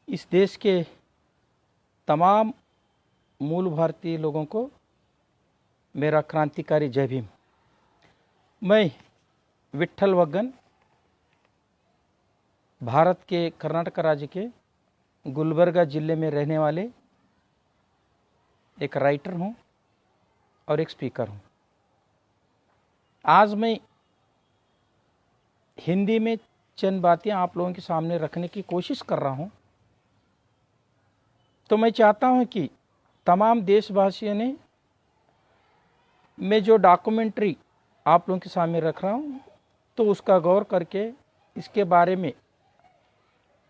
इस देश के तमाम मूल भारतीय लोगों को मेरा क्रांतिकारी जय भीम। मैं विट्ठल वग्गन भारत के कर्नाटक राज्य के गुलबर्गा जिले में रहने वाले एक राइटर हूँ और एक स्पीकर हूँ। आज मैं हिंदी में चंद बातें आप लोगों के सामने रखने की कोशिश कर रहा हूँ। तो मैं चाहता हूँ कि तमाम देशवासियों ने मैं जो डॉक्यूमेंट्री आप लोगों के सामने रख रहा हूँ तो उसका गौर करके इसके बारे में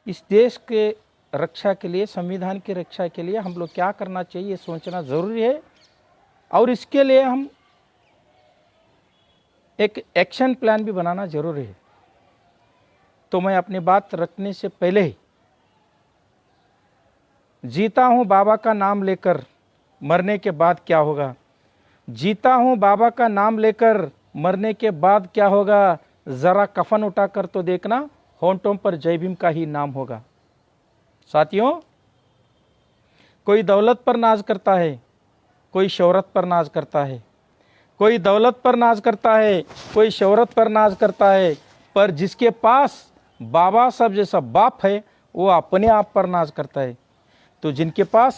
इस देश के रक्षा के लिए, संविधान की रक्षा के लिए हम लोग क्या करना चाहिए, ये सोचना ज़रूरी है। और इसके लिए हम एक एक्शन प्लान भी बनाना ज़रूरी है। तो मैं अपनी बात रखने से पहले ही जीता हूँ बाबा का नाम लेकर, मरने के बाद क्या होगा। जीता हूँ बाबा का नाम लेकर, मरने के बाद क्या होगा। ज़रा कफन उठाकर तो देखना, होंठों पर जय भीम का ही नाम होगा। साथियों, कोई दौलत पर नाज करता है, कोई शोहरत पर नाज करता है, कोई दौलत पर नाज करता है, कोई शोहरत पर नाज करता है, पर जिसके पास बाबा साहब जैसा बाप है वो अपने आप पर नाज करता है। तो जिनके पास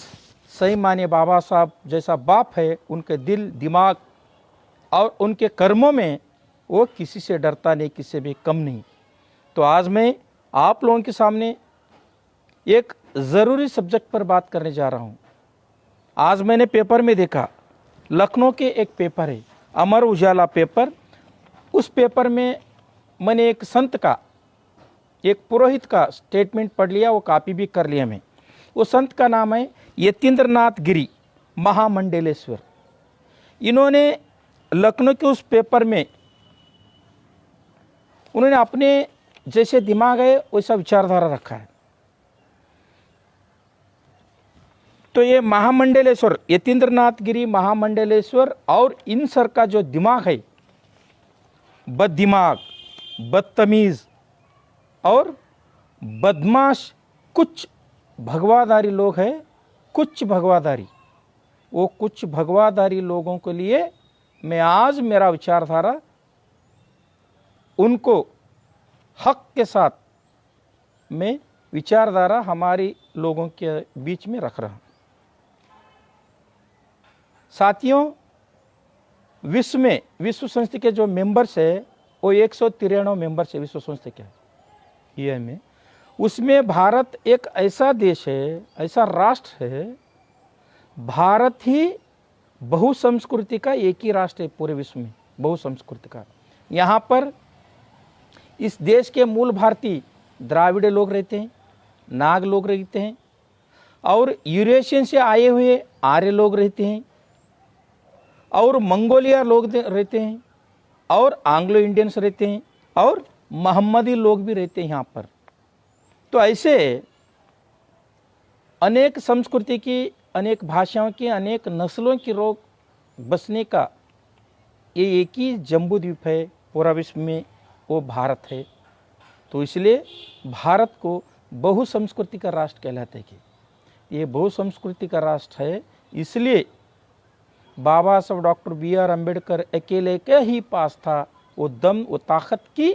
सही माने बाबा साहब जैसा बाप है, उनके दिल, दिमाग और उनके कर्मों में वो किसी से डरता नहीं, किसी से भी कम नहीं। तो आज मैं आप लोगों के सामने एक ज़रूरी सब्जेक्ट पर बात करने जा रहा हूँ। आज मैंने पेपर में देखा, लखनऊ के एक पेपर है अमर उजाला पेपर। उस पेपर में मैंने एक संत का, एक पुरोहित का स्टेटमेंट पढ़ लिया, वो कॉपी भी कर लिया मैं। वो संत का नाम है यतीन्द्रनाथ गिरी महामंडलेश्वर। इन्होंने लखनऊ के उस पेपर में उन्होंने अपने जैसे दिमाग है वैसा विचारधारा रखा है। तो ये महामंडलेश्वर, यतीन्द्रनाथ गिरी महामंडलेश्वर और इन सर का जो दिमाग है, बददिमाग, बदतमीज और बदमाश कुछ भगवाधारी लोग हैं, कुछ भगवाधारी, वो कुछ भगवाधारी लोगों के लिए मैं आज मेरा विचारधारा उनको हक के साथ मैं विचारधारा हमारी लोगों के बीच में रख रहा हूँ। साथियों, विश्व संस्था के जो मेंबर्स है वो 193 मेंबर्स है विश्व संस्था के ये में। उसमें भारत एक ऐसा देश है, ऐसा राष्ट्र है, भारत ही बहुसंस्कृति का एक ही राष्ट्र है पूरे विश्व में, बहुसंस्कृति का। यहाँ पर इस देश के मूल भारतीय द्राविड़ लोग रहते हैं, नाग लोग रहते हैं, और यूरेशियन से आए हुए आर्य लोग रहते हैं, और मंगोलिया लोग रहते हैं, और एंग्लो इंडियंस रहते हैं, और मोहम्मदी लोग भी रहते हैं यहाँ पर। तो ऐसे अनेक संस्कृति की, अनेक भाषाओं की, अनेक नस्लों की लोग बसने का ये एक ही जम्बू द्वीप है पूरा विश्व में, वो भारत है। तो इसलिए भारत को बहुसंस्कृति का राष्ट्र कहलाता है कि ये बहुसंस्कृति का राष्ट्र है। इसलिए बाबा साहब डॉक्टर BR अम्बेडकर अकेले के ही पास था वो दम, वो ताकत की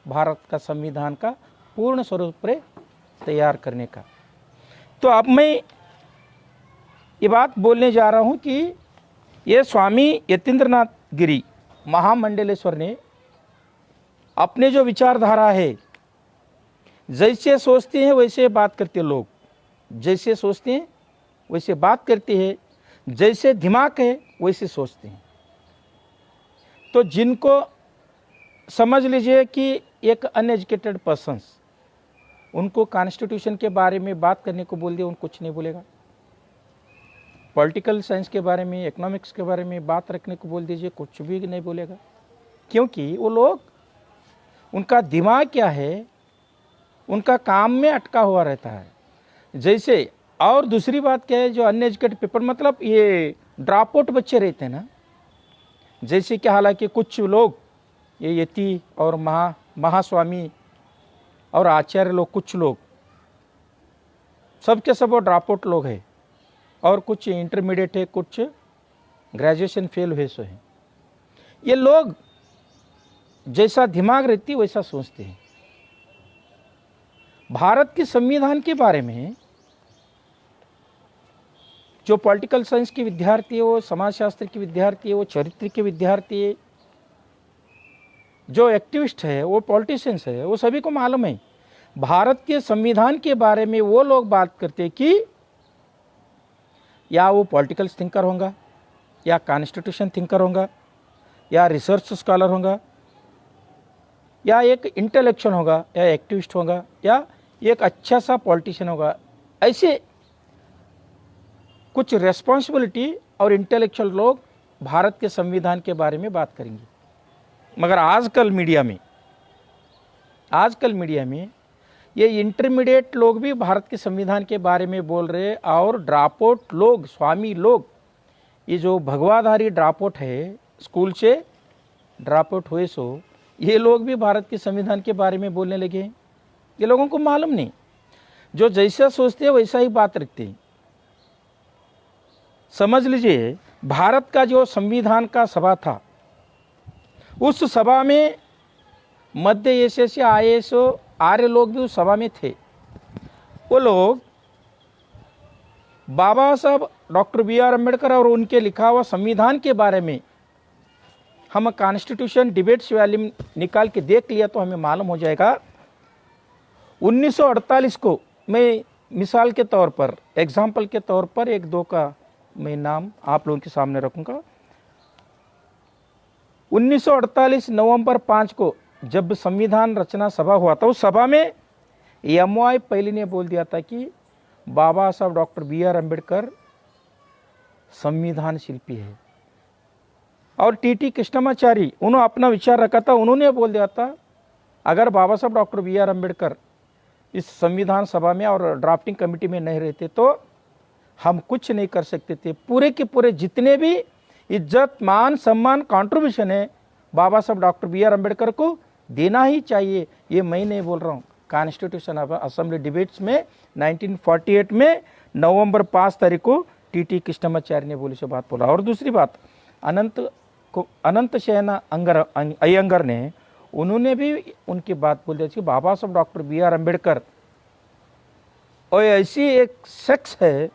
भारत का संविधान का पूर्ण स्वरूप पर तैयार करने का। तो अब मैं ये बात बोलने जा रहा हूँ कि ये स्वामी यतीन्द्रनाथ गिरी महामंडलेश्वर ने अपने जो विचारधारा है, जैसे सोचते हैं वैसे बात करते लोग, जैसे सोचते हैं वैसे बात करते हैं, जैसे दिमाग है वैसे सोचते हैं। तो जिनको समझ लीजिए कि एक अनएजुकेटेड पर्सन्स, उनको कॉन्स्टिट्यूशन के बारे में बात करने को बोल दिया, उनको कुछ नहीं बोलेगा। पॉलिटिकल साइंस के बारे में, इकोनॉमिक्स के बारे में बात रखने को बोल दीजिए, कुछ भी नहीं बोलेगा। क्योंकि वो लोग, उनका दिमाग क्या है, उनका काम में अटका हुआ रहता है। जैसे, और दूसरी बात क्या है, जो अनएजुकेटेड पीपल, मतलब ये ड्रॉप आउट बच्चे रहते हैं ना, जैसे कि हालांकि कुछ लोग ये यति और महास्वामी और आचार्य लोग, कुछ लोग सब के सब वो ड्रॉप आउट लोग हैं, और कुछ इंटरमीडिएट है, कुछ ग्रेजुएशन फेल हुए सो हैं। ये लोग जैसा दिमाग रहती है वैसा सोचते हैं। भारत के संविधान के बारे में जो पॉलिटिकल साइंस के विद्यार्थी है, वो समाजशास्त्र के विद्यार्थी है, वो चरित्र के विद्यार्थी है, जो एक्टिविस्ट है, वो पॉलिटिशियंस है, वो सभी को मालूम है भारत के संविधान के बारे में वो लोग बात करते हैं कि या वो पॉलिटिकल थिंकर होगा, या कॉन्स्टिट्यूशन थिंकर होगा, या रिसर्च स्कॉलर होगा, या एक इंटेलेक्चुअल होगा, या एक्टिविस्ट होगा, या एक अच्छा सा पॉलिटिशियन होगा। ऐसे कुछ रेस्पॉन्सिबिलिटी और इंटेलेक्चुअल लोग भारत के संविधान के बारे में बात करेंगे। मगर आजकल मीडिया में ये इंटरमीडिएट लोग भी भारत के संविधान के बारे में बोल रहे, और ड्रॉप आउट लोग, स्वामी लोग, ये जो भगवाधारी ड्रॉप आउट है, स्कूल से ड्रॉप आउट हुए सो, ये लोग भी भारत के संविधान के बारे में बोलने लगे। ये लोगों को मालूम नहीं, जो जैसा सोचते हैं वैसा ही बात रखते हैं। समझ लीजिए, भारत का जो संविधान का सभा था, उस सभा में मध्य एशिया से आए सो आर्य लोग भी उस सभा में थे। वो लोग बाबा साहब डॉक्टर बी.आर. अम्बेडकर और उनके लिखा हुआ संविधान के बारे में हम कॉन्स्टिट्यूशन डिबेट्स वॉल्यूम निकाल के देख लिया तो हमें मालूम हो जाएगा। 1948 को मैं मिसाल के तौर पर, एग्जाम्पल के तौर पर एक दो का मैं नाम आप लोगों के सामने रखूंगा। 1948 नवंबर 5 को जब संविधान रचना सभा हुआ था, उस सभा में एम.वाई. पहले ने बोल दिया था कि बाबा साहब डॉक्टर बी.आर. अम्बेडकर संविधान शिल्पी है, और टी.टी. कृष्णमाचारी उन्होंने अपना विचार रखा था। उन्होंने बोल दिया था अगर बाबा साहब डॉक्टर बी.आर. अम्बेडकर इस संविधान सभा में और ड्राफ्टिंग कमेटी में नहीं रहते तो हम कुछ नहीं कर सकते थे। पूरे के पूरे जितने भी इज्जत, मान, सम्मान, कंट्रीब्यूशन है, बाबा साहब डॉक्टर बी.आर. अम्बेडकर को देना ही चाहिए। ये मैं नहीं बोल रहा हूँ, कॉन्स्टिट्यूशन असेंबली डिबेट्स में 1948 में नवंबर 5 तारीख को टी.टी. कृष्णमाचार्य ने बोली से बात बोला। और दूसरी बात, अनंत शयन अयंगर ने, उन्होंने भी उनकी बात बोल दी कि बाबा साहब डॉक्टर बी.आर. अम्बेडकर और ऐसी एक शख्स है,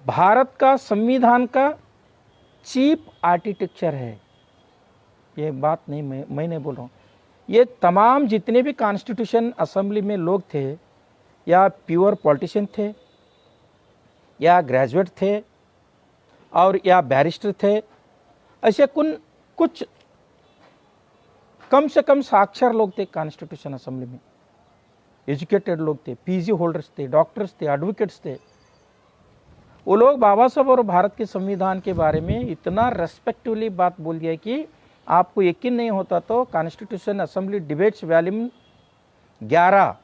भारत का संविधान का चीफ आर्किटेक्चर है। ये बात नहीं मैं नहीं बोल रहा हूँ, ये तमाम जितने भी कॉन्स्टिट्यूशन असेंबली में लोग थे, या प्योर पॉलिटिशियन थे, या ग्रेजुएट थे, और या बैरिस्टर थे, ऐसे कुछ कम से कम साक्षर लोग थे कॉन्स्टिट्यूशन असेंबली में। एजुकेटेड लोग थे, पीजी होल्डर्स थे, डॉक्टर्स थे, एडवोकेट्स थे। वो लोग बाबा साहब और भारत के संविधान के बारे में इतना रेस्पेक्टिवली बात बोल दिया कि आपको यकीन नहीं होता तो कॉन्स्टिट्यूशन असेंबली डिबेट्स वॉल्यूम 11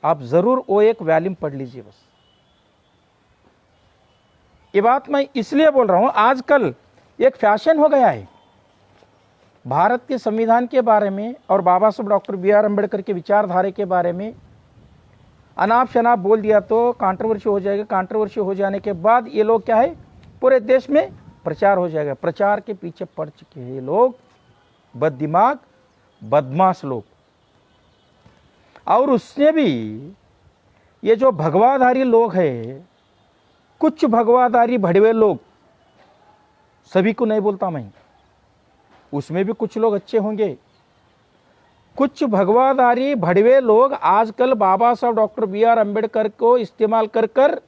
आप जरूर वो एक वॉल्यूम पढ़ लीजिए। बस ये बात मैं इसलिए बोल रहा हूं, आजकल एक फैशन हो गया है भारत के संविधान के बारे में और बाबा साहब डॉक्टर बी.आर. अम्बेडकर के विचारधारा के बारे में अनाप शनाप बोल दिया तो कंट्रोवर्सी हो जाएगा। कंट्रोवर्सी हो जाने के बाद ये लोग क्या है, पूरे देश में प्रचार हो जाएगा। प्रचार के पीछे पड़ चुके हैं ये लोग, बददिमाग, बदमाश लोग। और उसने भी ये जो भगवाधारी लोग हैं, कुछ भगवाधारी भड़वे लोग, सभी को नहीं बोलता मैं, उसमें भी कुछ लोग अच्छे होंगे। कुछ भगवाधारी भड़वे लोग आजकल बाबा साहब डॉक्टर बी.आर. अम्बेडकर को इस्तेमाल कर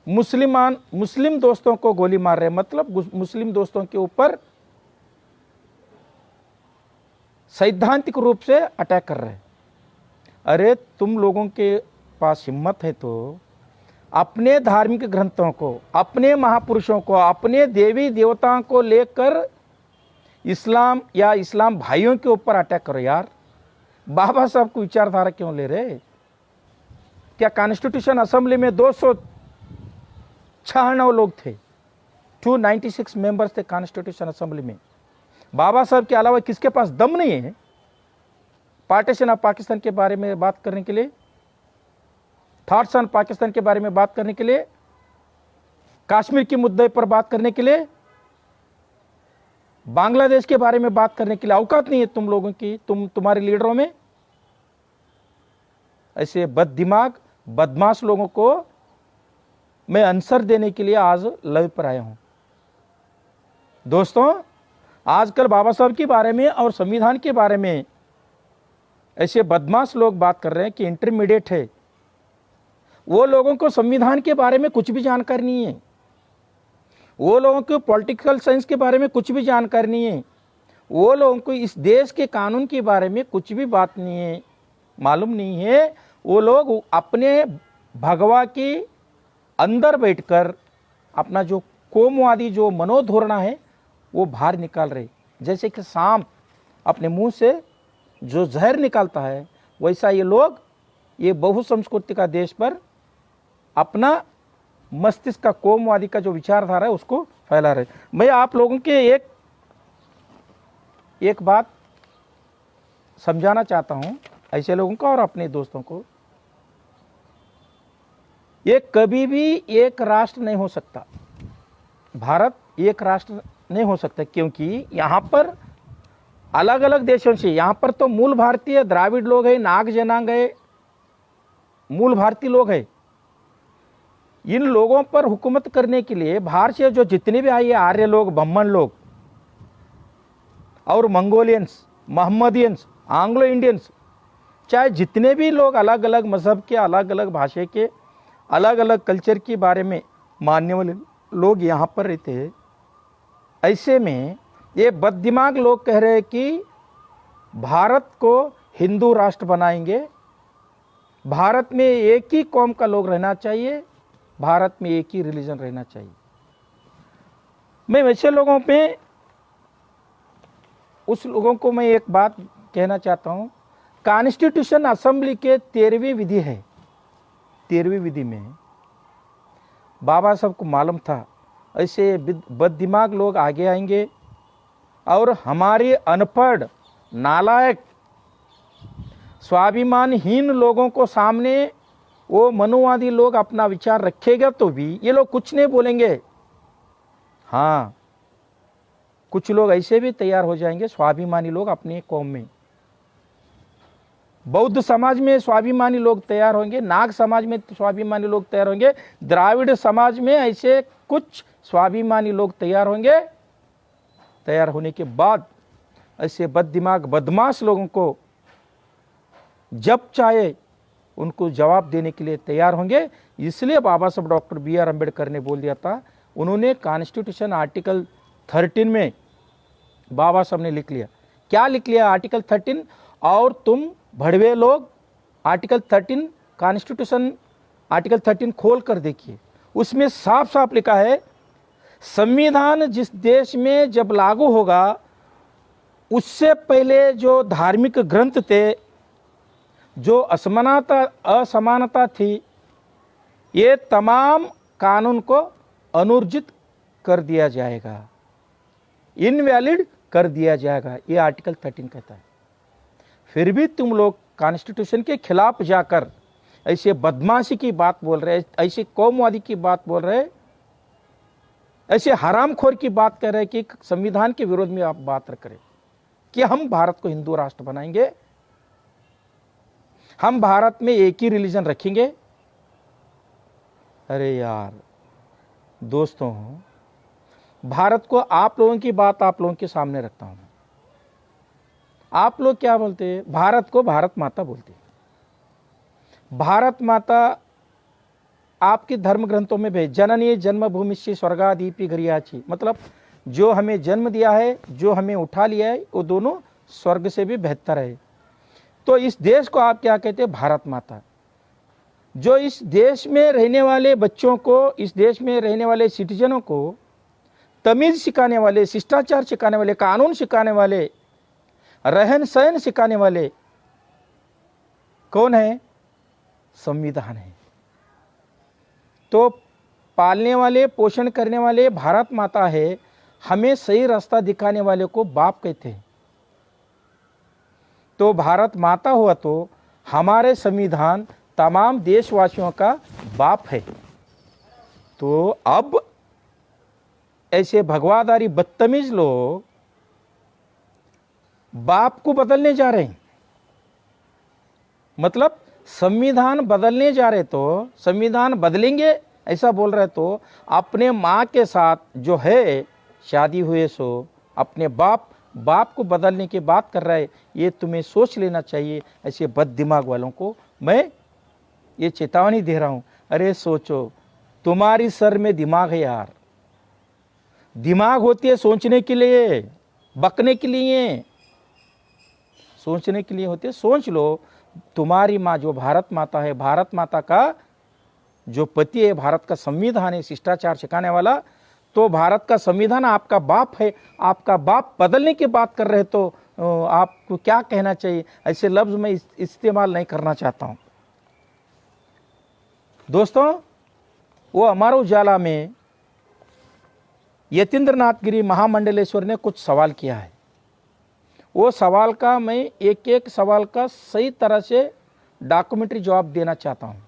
मुस्लिम दोस्तों को गोली मार रहे हैं, मतलब मुस्लिम दोस्तों के ऊपर सैद्धांतिक रूप से अटैक कर रहे हैं। अरे तुम लोगों के पास हिम्मत है तो अपने धार्मिक ग्रंथों को, अपने महापुरुषों को, अपने देवी देवताओं को लेकर इस्लाम या इस्लाम भाइयों के ऊपर अटैक करो यार। बाबा साहब को विचारधारा क्यों ले रहे? क्या कॉन्स्टिट्यूशन असेंबली में 296 लोग थे, 296 मेंबर्स थे कॉन्स्टिट्यूशन असेंबली में। बाबा साहब के अलावा किसके पास दम नहीं है पार्टीशन ऑफ पाकिस्तान के बारे में बात करने के लिए? थॉट्स ऑन पाकिस्तान के बारे में बात करने के लिए, कश्मीर के मुद्दे पर बात करने के लिए, बांग्लादेश के बारे में बात करने के लिए औकात नहीं है तुम लोगों की, तुम्हारे लीडरों में। ऐसे बददिमाग बदमाश लोगों को मैं आंसर देने के लिए आज लाइव पर आया हूं। दोस्तों, आजकल बाबा साहब के बारे में और संविधान के बारे में ऐसे बदमाश लोग बात कर रहे हैं कि इंटरमीडिएट है। वो लोगों को संविधान के बारे में कुछ भी जानकारी नहीं है, वो लोगों को पॉलिटिकल साइंस के बारे में कुछ भी जानकारी नहीं है, वो लोगों को इस देश के कानून के बारे में कुछ भी बात नहीं है, मालूम नहीं है। वो लोग अपने भगवा के अंदर बैठकर अपना जो कोमवादी जो मनोधोरणा है वो बाहर निकाल रहे। जैसे कि सांप अपने मुंह से जो जहर निकालता है, वैसा ये लोग ये बहुसंस्कृति का देश पर अपना मस्तिष्क का कोमवादी का जो विचारधारा है उसको फैला रहे। मैं आप लोगों के एक बात समझाना चाहता हूं, ऐसे लोगों को और अपने दोस्तों को। ये कभी भी एक राष्ट्र नहीं हो सकता, भारत एक राष्ट्र नहीं हो सकता, क्योंकि यहाँ पर अलग अलग देशों से, यहाँ पर तो मूल भारतीय द्राविड़ लोग हैं, नाग जनांग है, मूल भारतीय लोग हैं। इन लोगों पर हुकूमत करने के लिए बाहर से जो जितने भी आए, आर्य लोग, ब्राह्मण लोग और मंगोलियंस, मोहम्मदियंस, एंग्लो इंडियंस, चाहे जितने भी लोग अलग अलग मजहब के, अलग अलग भाषा के, अलग अलग कल्चर के बारे में मानने वाले लोग यहाँ पर रहते हैं। ऐसे में ये बददिमाग लोग कह रहे हैं कि भारत को हिंदू राष्ट्र बनाएंगे, भारत में एक ही कौम का लोग रहना चाहिए, भारत में एक ही रिलीजन रहना चाहिए। मैं वैसे लोगों पे, उस लोगों को मैं एक बात कहना चाहता हूँ। कॉन्स्टिट्यूशन असेंबली के 13वीं विधि है, 13वीं विधि में बाबा साहब को मालूम था ऐसे बददिमाग लोग आगे आएंगे और हमारे अनपढ़, नालायक, स्वाभिमानहीन लोगों को सामने वो मनुवादी लोग अपना विचार रखेगा तो भी ये लोग कुछ नहीं बोलेंगे। हाँ, कुछ लोग ऐसे भी तैयार हो जाएंगे स्वाभिमानी लोग अपनी कौम में। बौद्ध समाज में स्वाभिमानी लोग तैयार होंगे, नाग समाज में स्वाभिमानी लोग तैयार होंगे, द्राविड़ समाज में ऐसे कुछ स्वाभिमानी लोग तैयार होंगे। तैयार होने के बाद ऐसे बददिमाग बदमाश लोगों को जब चाहे उनको जवाब देने के लिए तैयार होंगे। इसलिए बाबा साहब डॉक्टर BR अम्बेडकर ने बोल दिया था, उन्होंने कॉन्स्टिट्यूशन आर्टिकल 13 में बाबा साहब ने लिख लिया। क्या लिख लिया आर्टिकल 13? और तुम भड़वे लोग आर्टिकल 13 कॉन्स्टिट्यूशन आर्टिकल 13 खोल कर देखिए, उसमें साफ साफ लिखा है संविधान जिस देश में जब लागू होगा उससे पहले जो धार्मिक ग्रंथ थे, जो असमानता थी, ये तमाम कानून को अनुर्जित कर दिया जाएगा, इनवैलिड कर दिया जाएगा, ये आर्टिकल 13 कहता है। फिर भी तुम लोग कॉन्स्टिट्यूशन के खिलाफ जाकर ऐसे बदमाशी की बात बोल रहे, ऐसे कौमवादी की बात बोल रहे, ऐसे हरामखोर की बात कर रहे कि संविधान के विरोध में आप बात करें कि हम भारत को हिंदू राष्ट्र बनाएंगे, हम भारत में एक ही रिलीजन रखेंगे। अरे यार दोस्तों, भारत को आप लोगों की बात आप लोगों के सामने रखता हूं। आप लोग क्या बोलते हैं? भारत को भारत माता बोलते हैं। भारत माता आपके धर्म ग्रंथों में भी जननी जन्मभूमिश्च स्वर्गादीपि गरियाची, मतलब जो हमें जन्म दिया है, जो हमें उठा लिया है, वो दोनों स्वर्ग से भी बेहतर है। तो इस देश को आप क्या कहते हैं? भारत माता। जो इस देश में रहने वाले बच्चों को, इस देश में रहने वाले सिटीजनों को तमीज सिखाने वाले, शिष्टाचार सिखाने वाले, कानून सिखाने वाले, रहन सहन सिखाने वाले कौन है? संविधान है। तो पालने वाले, पोषण करने वाले भारत माता है। हमें सही रास्ता दिखाने वाले को बाप कहते हैं। तो भारत माता हुआ तो हमारे संविधान तमाम देशवासियों का बाप है। तो अब ऐसे भगवादारी बदतमीज लोग बाप को बदलने जा रहे हैं, मतलब संविधान बदलने जा रहे, तो संविधान बदलेंगे ऐसा बोल रहे, तो अपने माँ के साथ जो है शादी हुए सो अपने बाप को बदलने की बात कर रहा है। ये तुम्हें सोच लेना चाहिए। ऐसे बद दिमाग वालों को मैं ये चेतावनी दे रहा हूं। अरे सोचो, तुम्हारी सर में दिमाग है यार, दिमाग होती है सोचने के लिए, बकने के लिए, सोचने के लिए होती है। सोच लो, तुम्हारी माँ जो भारत माता है, भारत माता का जो पति है, भारत का संविधान है शिष्टाचार सिखाने वाला, तो भारत का संविधान आपका बाप है। आपका बाप बदलने की बात कर रहे, तो आपको क्या कहना चाहिए? ऐसे लफ्ज मैं इस्तेमाल नहीं करना चाहता हूं। दोस्तों, वो अमर उजाला में यतीन्द्रनाथ गिरी महामंडलेश्वर ने कुछ सवाल किया है। वो सवाल का मैं एक एक सवाल का सही तरह से डॉक्यूमेंट्री जवाब देना चाहता हूं।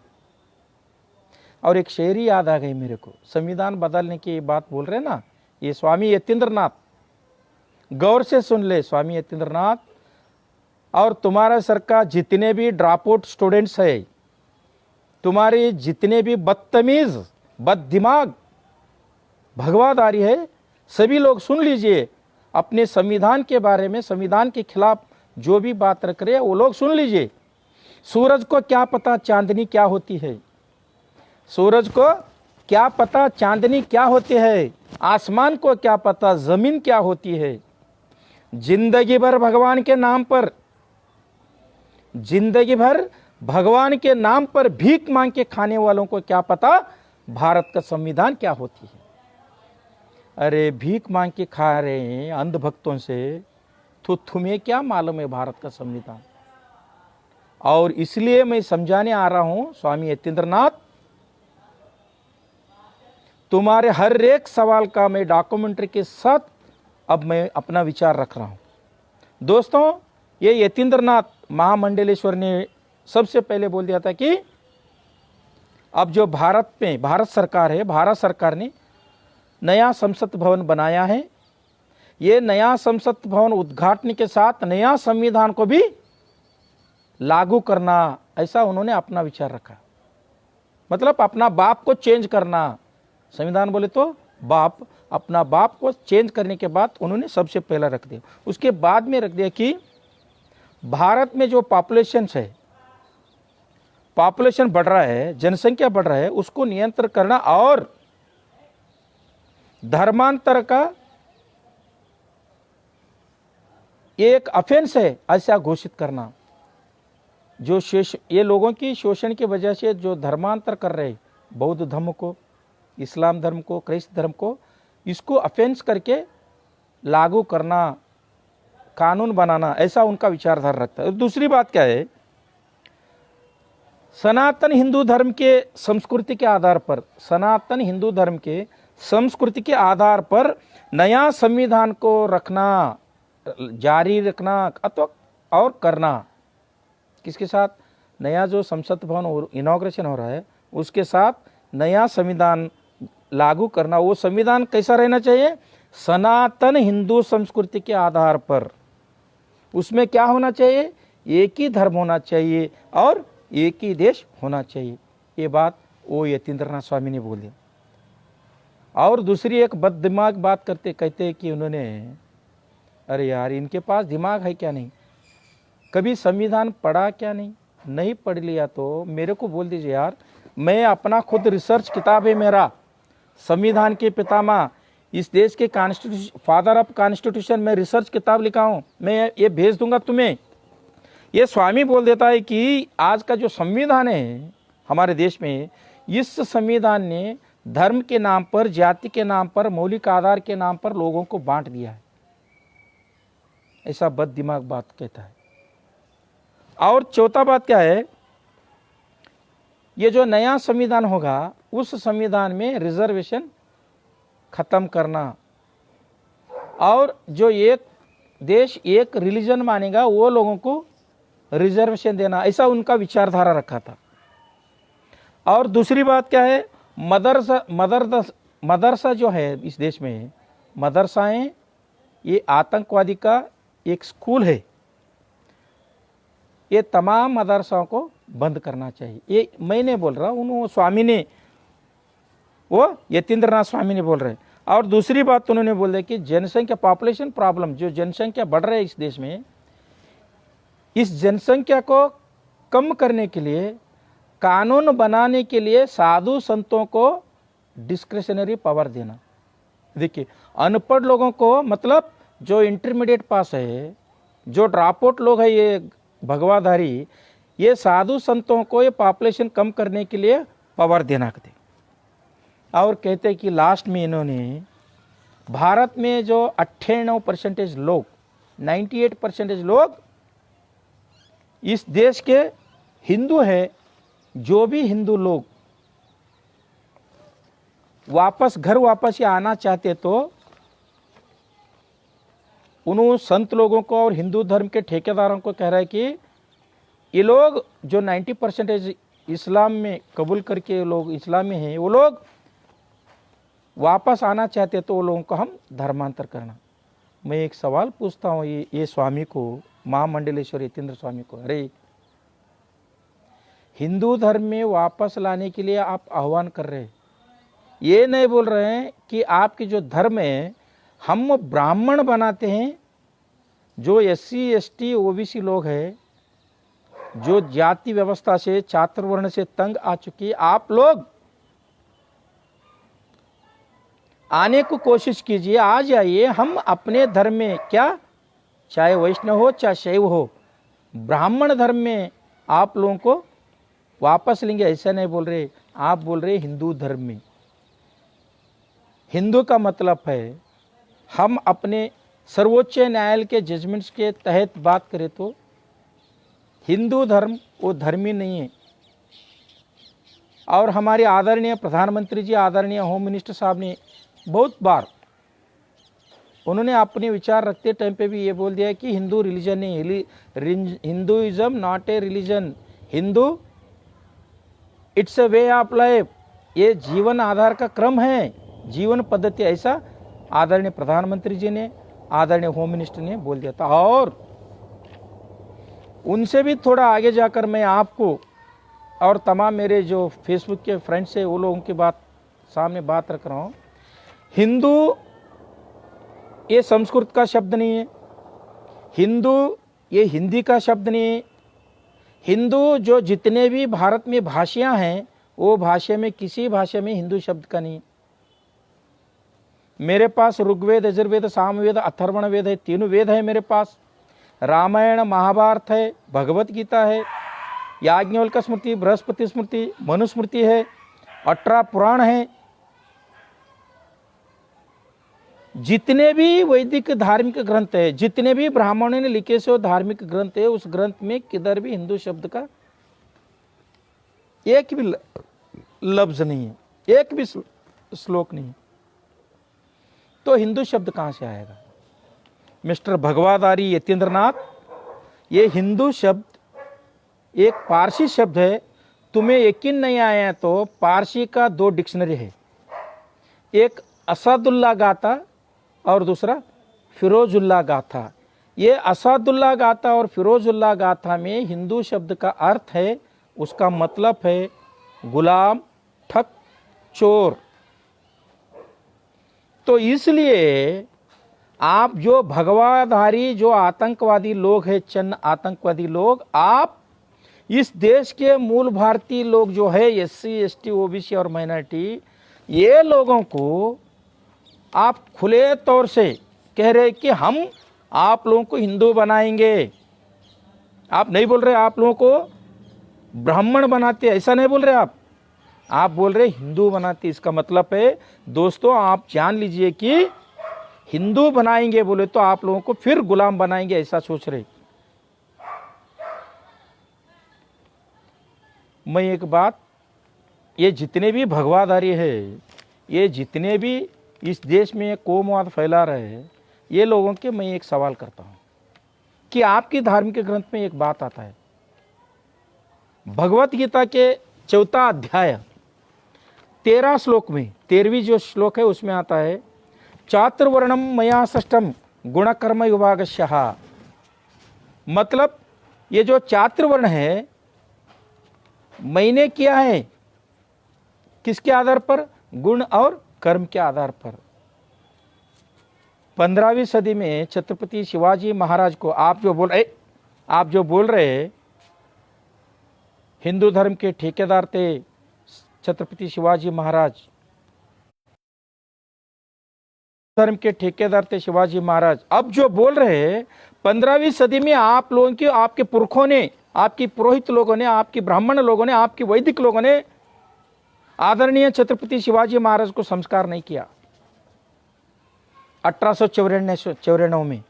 और एक शेरी याद आ गई मेरे को, संविधान बदलने की बात बोल रहे ना, ये स्वामी यतीन्द्रनाथ, गौर से सुन ले स्वामी यतीन्द्रनाथ, और तुम्हारा सर का जितने भी ड्रॉप आउट स्टूडेंट्स है, तुम्हारे जितने भी बदतमीज बद दिमाग भगवादारी है, सभी लोग सुन लीजिए। अपने संविधान के बारे में, संविधान के खिलाफ जो भी बात रख रहे हैं वो लोग सुन लीजिए। सूरज को क्या पता चांदनी क्या होती है, सूरज को क्या पता चांदनी क्या होती है, आसमान को क्या पता जमीन क्या होती है। जिंदगी भर भगवान के नाम पर, जिंदगी भर भगवान के नाम पर भीख मांग के खाने वालों को क्या पता भारत का संविधान क्या होती है। अरे भीख मांग के खा रहे हैं अंधभक्तों से, तो तुम्हें क्या मालूम है भारत का संविधान? और इसलिए मैं समझाने आ रहा हूं स्वामी यतीन्द्रनाथ, तुम्हारे हर एक सवाल का मैं डॉक्यूमेंट्री के साथ अब मैं अपना विचार रख रहा हूं। दोस्तों, ये यतीन्द्रनाथ महामंडलेश्वर ने सबसे पहले बोल दिया था कि अब जो भारत में भारत सरकार है, भारत सरकार ने नया संसद भवन बनाया है। ये नया संसद भवन उद्घाटन के साथ नया संविधान को भी लागू करना, ऐसा उन्होंने अपना विचार रखा। मतलब अपना बाप को चेंज करना, संविधान बोले तो बाप, अपना बाप को चेंज करने के बाद उन्होंने सबसे पहला रख दिया। उसके बाद में रख दिया कि भारत में जो पॉपुलेशन है, पॉपुलेशन बढ़ रहा है, जनसंख्या बढ़ रहा है, उसको नियंत्रण करना और धर्मांतर का एक ऑफेंस है ऐसा घोषित करना। जो ये लोगों की शोषण की वजह से जो धर्मांतर कर रहे, बौद्ध धर्म को, इस्लाम धर्म को, क्रिस्त धर्म को, इसको ऑफेंस करके लागू करना, कानून बनाना, ऐसा उनका विचारधारा रखता है। दूसरी बात क्या है, सनातन हिंदू धर्म के संस्कृति के आधार पर, सनातन हिंदू धर्म के संस्कृति के आधार पर नया संविधान को रखना, जारी रखना अथवा और करना। किसके साथ? नया जो संसद भवन इनॉग्रेशन हो रहा है उसके साथ नया संविधान लागू करना। वो संविधान कैसा रहना चाहिए? सनातन हिंदू संस्कृति के आधार पर। उसमें क्या होना चाहिए? एक ही धर्म होना चाहिए और एक ही देश होना चाहिए। ये बात वो यतीन्द्रनाथ स्वामी ने बोली। और दूसरी एक बददिमाग बात कहते हैं कि उन्होंने, अरे यार इनके पास दिमाग है क्या नहीं, कभी संविधान पढ़ा क्या नहीं? नहीं पढ़ लिया तो मेरे को बोल दीजिए यार, मैं अपना खुद रिसर्च किताब है मेरा, संविधान के पितामह, इस देश के कॉन्स्टिट्यूशन, फादर ऑफ कॉन्स्टिट्यूशन, मैं रिसर्च किताब लिखा हूँ, मैं ये भेज दूंगा तुम्हें। ये स्वामी बोल देता है कि आज का जो संविधान है हमारे देश में, इस संविधान ने धर्म के नाम पर, जाति के नाम पर, मौलिक आधार के नाम पर लोगों को बांट दिया है, ऐसा बद दिमाग बात कहता है। और चौथा बात क्या है, ये जो नया संविधान होगा उस संविधान में रिजर्वेशन खत्म करना और जो एक देश एक रिलीजन मानेगा वो लोगों को रिजर्वेशन देना, ऐसा उनका विचारधारा रखा था। और दूसरी बात क्या है, मदरसा जो है इस देश में, मदरसाएं ये आतंकवादी का एक स्कूल है। ये तमाम मदरसाओं को बंद करना चाहिए। ये मैं नहीं बोल रहा, उन्होंने स्वामी ने, वो यतीन्द्रनाथ स्वामी ने बोल रहे हैं। और दूसरी बात उन्होंने बोल कि जनसंख्या पॉपुलेशन प्रॉब्लम, जो जनसंख्या बढ़ रही है इस देश में, इस जनसंख्या को कम करने के लिए कानून बनाने के लिए साधु संतों को डिस्क्रिशनरी पावर देना। देखिए, अनपढ़ लोगों को, मतलब जो इंटरमीडिएट पास है, जो ड्रॉप आउट लोग है, ये भगवाधारी, ये साधु संतों को ये पॉपुलेशन कम करने के लिए पावर देना थे। और कहते कि लास्ट में इन्होंने भारत में जो 98% लोग, 98% लोग इस देश के हिंदू है, जो भी हिंदू लोग वापस घर वापस ये आना चाहते तो उन्होंने संत लोगों को और हिंदू धर्म के ठेकेदारों को कह रहा है कि ये लोग जो 90% इस्लाम में कबूल करके लोग इस्लाम में हैं, वो लोग वापस आना चाहते तो वो लोगों को हम धर्मांतर करना। मैं एक सवाल पूछता हूँ ये स्वामी को, महामंडलेश्वर यतीन्द्र स्वामी को, अरे हिंदू धर्म में वापस लाने के लिए आप आह्वान कर रहे हैं, ये नहीं बोल रहे हैं कि आपके जो धर्म है हम ब्राह्मण बनाते हैं, जो SC ST OBC लोग हैं, जो जाति व्यवस्था से चातुर्वर्ण से तंग आ चुकी, आप लोग आने को कोशिश कीजिए, आ जाइए। हम अपने धर्म में, क्या चाहे वैष्णव हो चाहे शैव हो, ब्राह्मण धर्म में आप लोगों को वापस लेंगे, ऐसा नहीं बोल रहे। आप बोल रहे हिंदू धर्म में। हिंदू का मतलब है, हम अपने सर्वोच्च न्यायालय के जजमेंट्स के तहत बात करें तो हिंदू धर्म वो धर्मी नहीं है। और हमारे आदरणीय प्रधानमंत्री जी, आदरणीय होम मिनिस्टर साहब ने बहुत बार उन्होंने अपने विचार रखते टाइम पे भी ये बोल दिया कि हिंदू रिलीजन नहीं, Hinduism not a religion, Hindu it's a way of life, ये जीवन आधार का क्रम है, जीवन पद्धति, ऐसा आदरणीय प्रधानमंत्री जी ने, आदरणीय होम मिनिस्टर ने बोल दिया था। और उनसे भी थोड़ा आगे जाकर मैं आपको और तमाम मेरे जो फेसबुक के फ्रेंड्स है वो लोगों की बात सामने बात रख रहा हूँ। हिंदू ये संस्कृत का शब्द नहीं है, हिंदू ये हिंदी का शब्द नहीं है। हिंदू जो जितने भी भारत में भाषाएं हैं, वो भाषा में किसी भाषा में हिंदू शब्द का नहीं। मेरे पास ऋग्वेद, यजुर्वेद, सामवेद, अथर्वण वेद है, तीनों वेद है मेरे पास। रामायण, महाभारत है, भगवत गीता है, याज्ञवल्क स्मृति, बृहस्पति स्मृति, मनुस्मृति है, 18 पुराण है। जितने भी वैदिक धार्मिक ग्रंथ है, जितने भी ब्राह्मणों ने लिखे से वो धार्मिक ग्रंथ है, उस ग्रंथ में किधर भी हिंदू शब्द का एक भी लफ्ज नहीं है, एक भी श्लोक नहीं है। तो हिंदू शब्द कहां से आएगा? मिस्टर भगवाधारी यतीन्द्रनाथ, ये हिंदू शब्द एक पारसी शब्द है। तुम्हें यकीन नहीं आया तो पारसी का 2 डिक्शनरी है, एक असदुल्ला गाथा और दूसरा फिरोजुल्ला गाथा। ये असदुल्ला गाथा और फिरोजुल्ला गाथा में हिंदू शब्द का अर्थ है, उसका मतलब है गुलाम, ठग, चोर। तो इसलिए आप जो भगवाधारी जो आतंकवादी लोग हैं, चंद आतंकवादी लोग, आप इस देश के मूल भारतीय लोग जो है SC ST OBC और माइनॉरिटी, ये लोगों को आप खुले तौर से कह रहे कि हम आप लोगों को हिंदू बनाएंगे। आप नहीं बोल रहे आप लोगों को ब्राह्मण बनाते, ऐसा नहीं बोल रहे आप बोल रहे हिंदू बनाते। इसका मतलब है दोस्तों, आप जान लीजिए कि हिंदू बनाएंगे बोले तो आप लोगों को फिर गुलाम बनाएंगे, ऐसा सोच रहे। मैं एक बात, ये जितने भी भगवाधारी है, ये जितने भी इस देश में कोमवाद फैला रहे हैं, ये लोगों के मैं एक सवाल करता हूं कि आपकी धार्मिक ग्रंथ में एक बात आता है, भगवत गीता के चौथा अध्याय 13 श्लोक में 13वीं जो श्लोक है उसमें आता है, चातुर्वर्णम मया षष्ठम गुणकर्म विभागशः। मतलब ये जो चातुर्वर्ण है मैंने किया है किसके आधार पर? गुण और कर्म के आधार पर। 15वीं सदी में छत्रपति शिवाजी महाराज को आप जो बोल रहे हिंदू धर्म के ठेकेदार थे छत्रपति शिवाजी महाराज, धर्म के ठेकेदार थे शिवाजी महाराज। अब जो बोल रहे 15वीं सदी में आप लोगों की, आपके पुरखों ने, आपकी पुरोहित लोगों ने, आपकी ब्राह्मण लोगों ने, आपकी वैदिक लोगों ने आदरणीय छत्रपति शिवाजी महाराज को संस्कार नहीं किया। 1894 में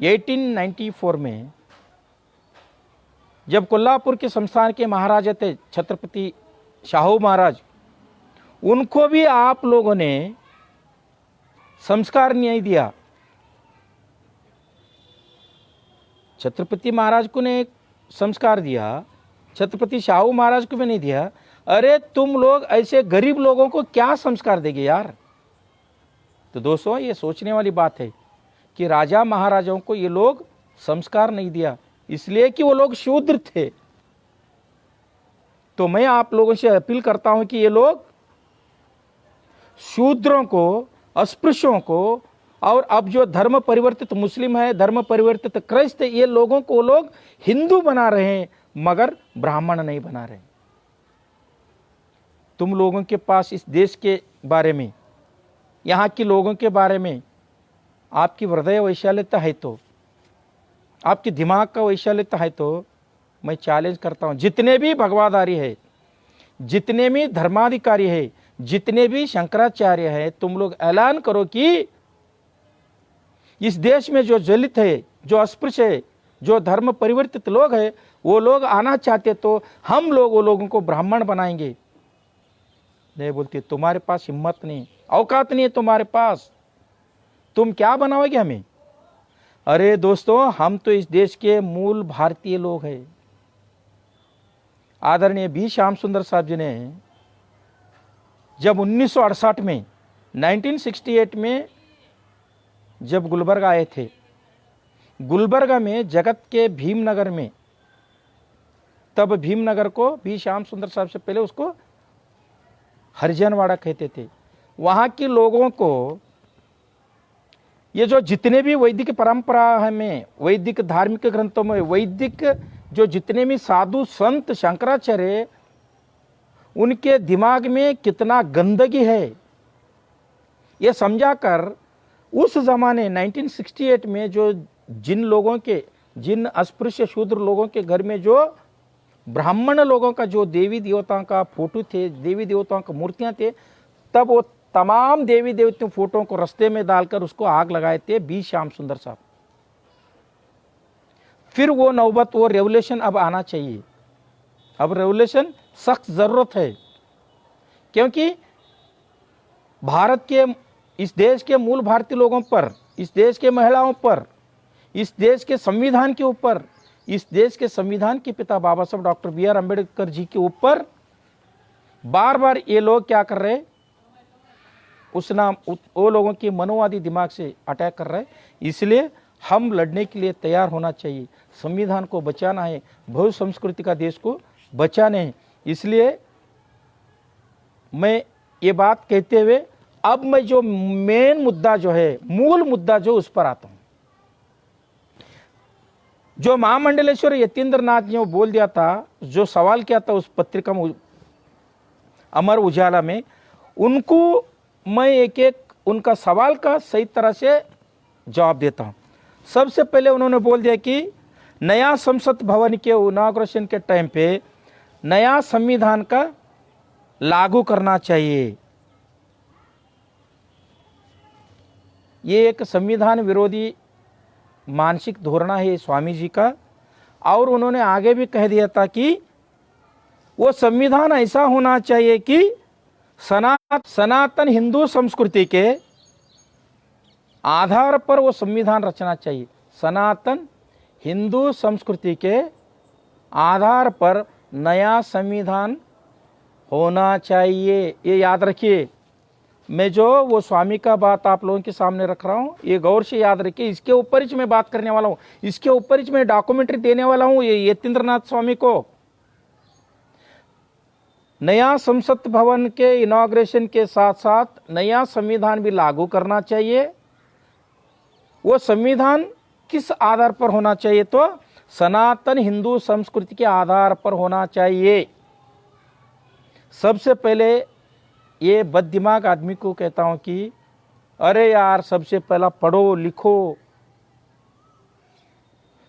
1894 में जब कोल्हापुर के संस्थान के महाराजा थे छत्रपति शाहू महाराज, उनको भी आप लोगों ने संस्कार नहीं दिया। छत्रपति महाराज को ने संस्कार दिया, छत्रपति शाहू महाराज को भी नहीं दिया। अरे तुम लोग ऐसे गरीब लोगों को क्या संस्कार देंगे यार? तो दोस्तों ये सोचने वाली बात है कि राजा महाराजाओं को ये लोग संस्कार नहीं दिया इसलिए कि वो लोग शूद्र थे। तो मैं आप लोगों से अपील करता हूं कि ये लोग शूद्रों को, अस्पृश्यों को, और अब जो धर्म परिवर्तित मुस्लिम है, धर्म परिवर्तित क्राइस्त है, ये लोगों को लोग हिंदू बना रहे हैं मगर ब्राह्मण नहीं बना रहे। तुम लोगों के पास इस देश के बारे में, यहाँ के लोगों के बारे में आपकी हृदय वैशाल्यता है तो, आपके दिमाग का वैशाल्यता है तो मैं चैलेंज करता हूँ, जितने भी भगवाधारी है, जितने भी धर्माधिकारी है, जितने भी शंकराचार्य है, तुम लोग ऐलान करो कि इस देश में जो दलित है, जो अस्पृश्य है, जो धर्म परिवर्तित लोग है, वो लोग आना चाहते तो हम लोग वो लोगों को ब्राह्मण बनाएंगे। नहीं बोलती तुम्हारे पास हिम्मत नहीं, औकात नहीं है तुम्हारे पास, तुम क्या बनाओगे हमें? अरे दोस्तों हम तो इस देश के मूल भारतीय लोग हैं। आदरणीय बी श्याम सुंदर साहब जी ने जब 1968 में 1968 में जब गुलबर्ग आए थे, गुलबर्ग में जगत के भीमनगर में, तब भीमनगर को बी श्याम सुंदर साहब से पहले उसको हरिजनवाड़ा कहते थे। वहाँ के लोगों को ये जो जितने भी वैदिक परंपरा में, वैदिक धार्मिक ग्रंथों में, वैदिक जो जितने भी साधु संत शंकराचार्य, उनके दिमाग में कितना गंदगी है ये समझाकर उस जमाने 1968 में जो जिन लोगों के, जिन अस्पृश्य शूद्र लोगों के घर में जो ब्राह्मण लोगों का जो देवी देवताओं का फोटो थे, देवी देवताओं का मूर्तियां थे, तब वो तमाम देवी देवताओं फोटो को रास्ते में डालकर उसको आग लगाए थे बी श्याम सुंदर साहब। फिर वो नौबत, वो रेवोल्यूशन अब आना चाहिए। अब रेवोल्यूशन सख्त जरूरत है, क्योंकि भारत के, इस देश के मूल भारतीय लोगों पर, इस देश के महिलाओं पर, इस देश के संविधान के ऊपर, इस देश के संविधान के पिता बाबा साहब doctor B are Ambedkar ji के ऊपर बार बार ये लोग क्या कर रहे, उस नाम वो लोगों के मनोवादी दिमाग से अटैक कर रहे। इसलिए हम लड़ने के लिए तैयार होना चाहिए। संविधान को बचाना है, बहु संस्कृति का देश को बचाने हैं। इसलिए मैं ये बात कहते हुए अब मैं जो मेन मुद्दा जो है, मूल मुद्दा जो, उस पर आता हूं। जो महामंडलेश्वर यतीन्द्र नाथ ने वो बोल दिया था, जो सवाल किया था उस पत्रिका में अमर उजाला में, उनको मैं एक एक उनका सवाल का सही तरह से जवाब देता हूं। सबसे पहले उन्होंने बोल दिया कि नया संसद भवन के इनॉग्रेशन के टाइम पे नया संविधान का लागू करना चाहिए। ये एक संविधान विरोधी मानसिक धोरण है स्वामी जी का। और उन्होंने आगे भी कह दिया था कि वो संविधान ऐसा होना चाहिए कि सनातन हिंदू संस्कृति के आधार पर वो संविधान रचना चाहिए। सनातन हिंदू संस्कृति के आधार पर नया संविधान होना चाहिए। ये याद रखिए, मैं जो वो स्वामी का बात आप लोगों के सामने रख रहा हूँ, ये गौर से याद रखिए। इसके ऊपर ही मैं बात करने वाला हूँ, इसके ऊपर ही मैं डॉक्यूमेंट्री देने वाला हूँ ये यतीन्द्रनाथ स्वामी को। नया संसद भवन के इनॉग्रेशन के साथ साथ नया संविधान भी लागू करना चाहिए। वो संविधान किस आधार पर होना चाहिए? तो सनातन हिंदू संस्कृति के आधार पर होना चाहिए। सबसे पहले ये बददिमाग आदमी को कहता हूं कि अरे यार, सबसे पहला पढ़ो लिखो,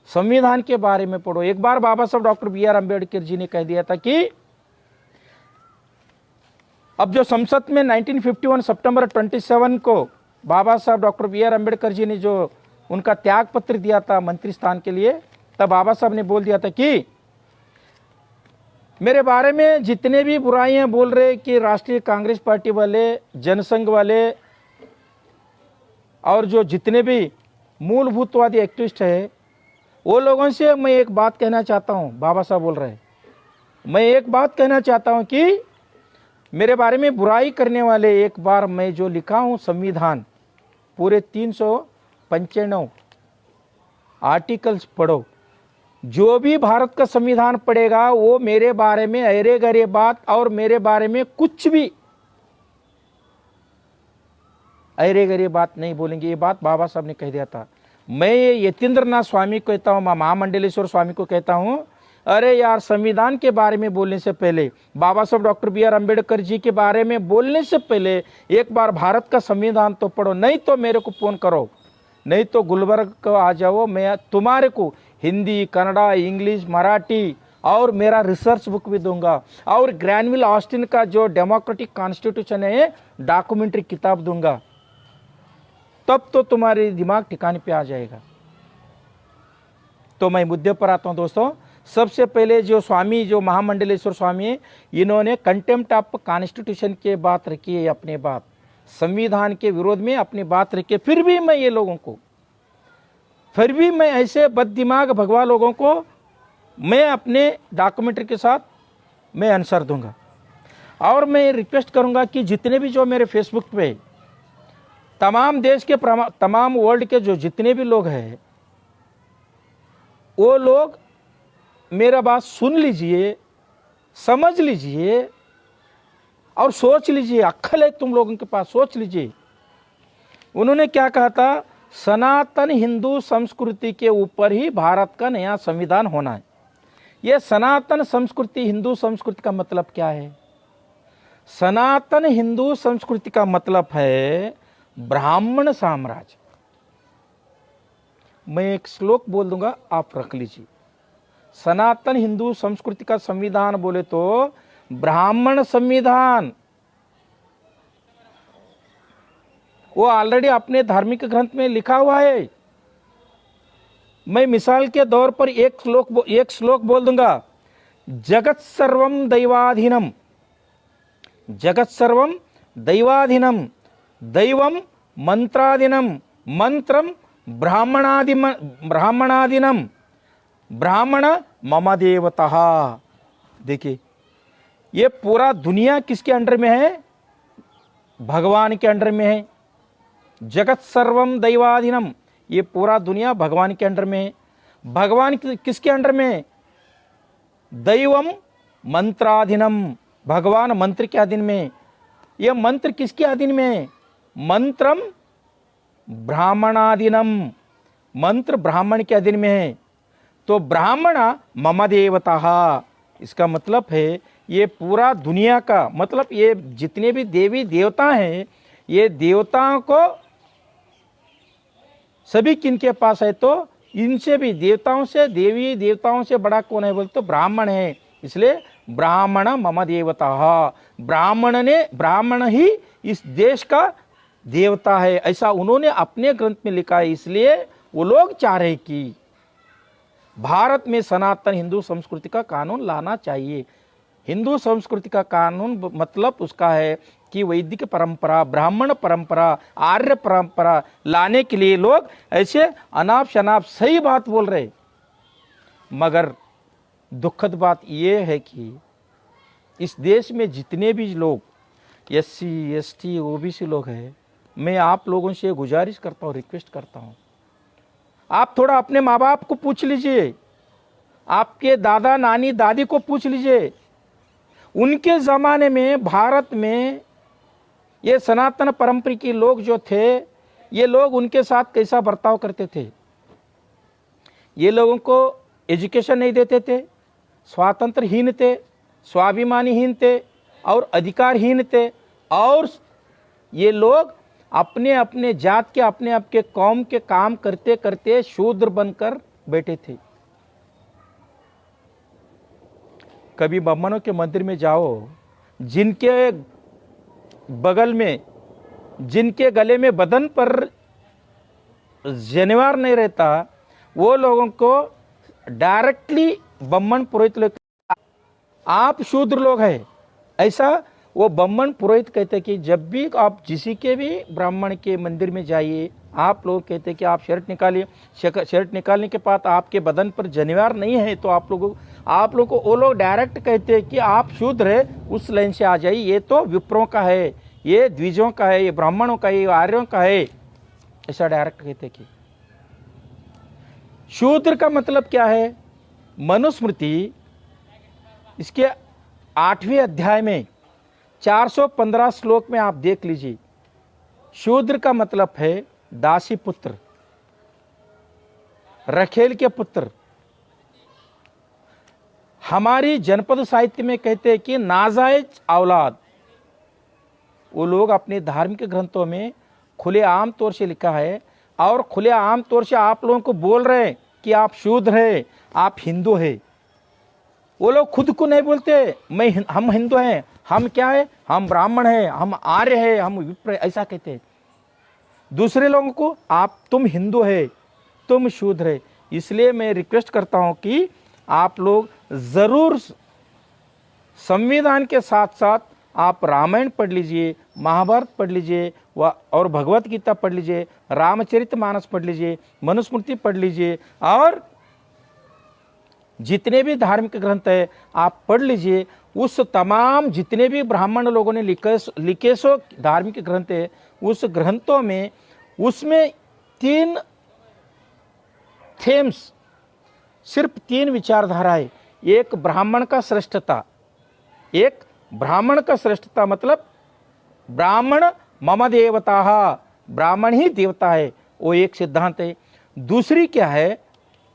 संविधान के बारे में पढ़ो। एक बार बाबा साहब doctor B are Ambedkar ji ने कह दिया था कि अब जो संसद में 1951 सितंबर 27 को बाबा साहब doctor B are Ambedkar ji ने जो उनका त्याग पत्र दिया था मंत्री स्थान के लिए, तब बाबा साहब ने बोल दिया था कि मेरे बारे में जितने भी बुराइयां बोल रहे कि राष्ट्रीय कांग्रेस पार्टी वाले, जनसंघ वाले और जो जितने भी मूलभूतवादी एक्टिविस्ट है, वो लोगों से मैं एक बात कहना चाहता हूं। बाबा साहब बोल रहे हैं, मैं एक बात कहना चाहता हूं कि मेरे बारे में बुराई करने वाले, एक बार मैं जो लिखा हूं संविधान पूरे 395 आर्टिकल्स पढ़ो। जो भी भारत का संविधान पढ़ेगा वो मेरे बारे में अरे गरे बात और मेरे बारे में कुछ भी अरे गरे बात नहीं बोलेंगे। ये बात बाबा साहब ने कह दिया था। मैं ये यतीन्द्रनाथ स्वामी को कहता हूँ, महामंडलेश्वर स्वामी को कहता हूँ, अरे यार, संविधान के बारे में बोलने से पहले, बाबा साहब doctor B are Ambedkar ji के बारे में बोलने से पहले एक बार भारत का संविधान तो पढ़ो। नहीं तो मेरे को फोन करो, नहीं तो गुलबर्ग को आ जाओ, मैं तुम्हारे को हिंदी, कन्नड़ा, इंग्लिश, मराठी और मेरा रिसर्च बुक भी दूंगा, और ग्रैनविल ऑस्टिन का जो डेमोक्रेटिक कॉन्स्टिट्यूशन है डॉक्यूमेंट्री किताब दूंगा। तब तो तुम्हारे दिमाग ठिकाने पे आ जाएगा। तो मैं मुद्दे पर आता हूं दोस्तों। सबसे पहले जो स्वामी, जो महामंडलेश्वर स्वामी है, इन्होंने कंटेम्प्ट ऑफ कॉन्स्टिट्यूशन के बात रखी है, अपने बात संविधान के विरोध में अपनी बात रखी। फिर भी मैं ये लोगों को, फिर भी मैं ऐसे बददिमाग भगवा लोगों को मैं अपने डॉक्यूमेंट्री के साथ मैं आंसर दूंगा। और मैं रिक्वेस्ट करूंगा कि जितने भी जो मेरे फेसबुक पे तमाम देश के, तमाम वर्ल्ड के जो जितने भी लोग हैं, वो लोग मेरा बात सुन लीजिए, समझ लीजिए और सोच लीजिए। अक्ल है तुम लोगों के पास, सोच लीजिए। उन्होंने क्या कहा था? सनातन हिंदू संस्कृति के ऊपर ही भारत का नया संविधान होना है। यह सनातन संस्कृति, हिंदू संस्कृति का मतलब क्या है? सनातन हिंदू संस्कृति का मतलब है ब्राह्मण साम्राज्य। मैं एक श्लोक बोल दूंगा, आप रख लीजिए। सनातन हिंदू संस्कृति का संविधान बोले तो ब्राह्मण संविधान, वो ऑलरेडी अपने धार्मिक ग्रंथ में लिखा हुआ है। मैं मिसाल के तौर पर एक श्लोक बोल दूंगा। जगत सर्वम दैवाधीनम, जगत सर्वम दैवाधीनम, दैवम मंत्राधीनम, मंत्रम ब्राह्मणाधीनम, ब्राह्मण मम देवतः। देखिए, ये पूरा दुनिया किसके अंडर में है? भगवान के अंडर में है। जगत सर्वम दैवाधीनम, ये पूरा दुनिया भगवान के अंडर में है। भगवान किसके अंडर में है? दैवम मंत्राधीनम, भगवान मंत्र के अधीन में। यह मंत्र किसके अधीन में है? मंत्रम ब्राह्मणाधीनम, मंत्र ब्राह्मण के अधीन में है। तो ब्राह्मण मम देवता, इसका मतलब है ये पूरा दुनिया का, मतलब ये जितने भी देवी देवता हैं, ये देवताओं को सभी किनके पास है? तो इनसे भी, देवताओं से, देवी देवताओं से बड़ा कौन है बोलते तो ब्राह्मण है। इसलिए ब्राह्मण मम देवता, ब्राह्मण ही इस देश का देवता है, ऐसा उन्होंने अपने ग्रंथ में लिखा है। इसलिए वो लोग चाह रहे कि भारत में सनातन हिंदू संस्कृति का कानून लाना चाहिए। हिंदू संस्कृति का कानून मतलब उसका है कि वैदिक परंपरा, ब्राह्मण परंपरा, आर्य परंपरा लाने के लिए लोग ऐसे अनाप शनाप सही बात बोल रहे। मगर दुखद बात यह है कि इस देश में जितने भी लोग एससी एसटी ओबीसी लोग हैं, मैं आप लोगों से गुजारिश करता हूँ, रिक्वेस्ट करता हूँ, आप थोड़ा अपने माँ बाप को पूछ लीजिए, आपके दादा नानी दादी को पूछ लीजिए, उनके ज़माने में भारत में ये सनातन परंपरा के लोग जो थे, ये लोग उनके साथ कैसा बर्ताव करते थे। ये लोगों को एजुकेशन नहीं देते थे, स्वातंत्रहीन थे, स्वाभिमानीहीन थे और अधिकारहीन थे, और ये लोग अपने अपने जात के, अपने आपके कौम के काम करते करते शूद्र बनकर बैठे थे। कभी ब्राह्मणों के मंदिर में जाओ, जिनके बगल में, जिनके गले में बदन पर जनेवार नहीं रहता, वो लोगों को डायरेक्टली ब्राह्मण पुरोहित लोग आप शूद्र लोग हैं, ऐसा वो ब्राह्मण पुरोहित कहते कि जब भी आप किसी के भी ब्राह्मण के मंदिर में जाइए, आप लोग कहते कि आप शर्ट निकालिए, शर्ट निकालने के बाद आपके बदन पर जनेवार नहीं है तो आप लोगों को वो लोग डायरेक्ट कहते हैं कि आप शूद्र है, उस लाइन से आ जाइए, ये तो विप्रों का है, ये द्विजों का है, ये ब्राह्मणों का है, ये आर्यों का है, ऐसा डायरेक्ट कहते कि। शूद्र का मतलब क्या है? मनुस्मृति इसके 8वें अध्याय में 415 श्लोक में आप देख लीजिए, शूद्र का मतलब है दासी पुत्र, रखेल के पुत्र। हमारी जनपद साहित्य में कहते हैं कि नाजायज औलाद। वो लोग अपने धार्मिक ग्रंथों में खुले आम तौर से लिखा है, और खुले आम तौर से आप लोगों को बोल रहे हैं कि आप शूद्र हैं, आप हिंदू हैं। वो लोग खुद को नहीं बोलते हम हिंदू हैं, हम क्या है, हम ब्राह्मण हैं, हम आर्य हैं, हम विप्र, ऐसा कहते हैं। दूसरे लोगों को आप तुम हिंदू है, तुम शूद्र है। इसलिए मैं रिक्वेस्ट करता हूं कि आप लोग जरूर संविधान के साथ साथ आप रामायण पढ़ लीजिए, महाभारत पढ़ लीजिए, और भगवत गीता पढ़ लीजिए, रामचरितमानस पढ़ लीजिए, मनुस्मृति पढ़ लीजिए, और जितने भी धार्मिक ग्रंथ है आप पढ़ लीजिए। उस तमाम जितने भी ब्राह्मण लोगों ने लिखे सो धार्मिक ग्रंथ है, उस ग्रंथों में उसमें 3 थेम्स, सिर्फ 3 विचारधाराएं। एक ब्राह्मण का श्रेष्ठता, एक ब्राह्मण का श्रेष्ठता मतलब ब्राह्मण मम देवता, ब्राह्मण ही देवता है, वो एक सिद्धांत है। दूसरी क्या है,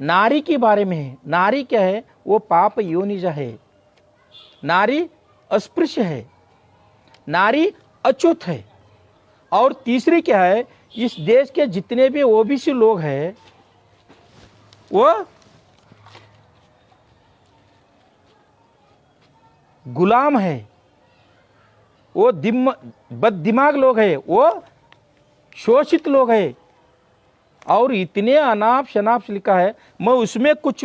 नारी के बारे में है। नारी क्या है, वो पाप योनिज है, नारी अस्पृश्य है, नारी अच्युत है। और तीसरी क्या है, इस देश के जितने भी ओबीसी लोग हैं वो गुलाम है, वो बददिमाग लोग हैं, वो शोषित लोग हैं। और इतने अनाप शनाप लिखा है, मैं उसमें कुछ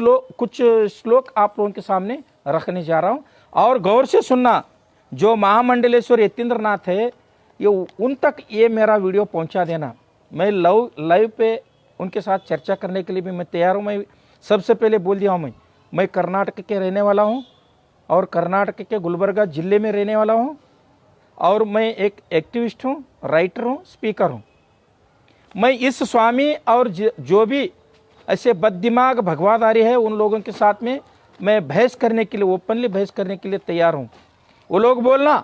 श्लोक आप लोगों के सामने रखने जा रहा हूं, और गौर से सुनना। जो महामंडलेश्वर यतीन्द्रनाथ है, ये उन तक ये मेरा वीडियो पहुंचा देना। मैं लाइव पे उनके साथ चर्चा करने के लिए भी मैं तैयार हूँ। मैं सबसे पहले बोल दिया हूँ, मैं कर्नाटक के रहने वाला हूँ, और कर्नाटक के गुलबर्गा जिले में रहने वाला हूँ, और मैं एक एक्टिविस्ट हूँ, राइटर हूँ, स्पीकर हूँ। मैं इस स्वामी और जो भी ऐसे बददिमाग भगवादारी है, उन लोगों के साथ में मैं बहस करने के लिए, ओपनली बहस करने के लिए तैयार हूँ। वो लोग बोलना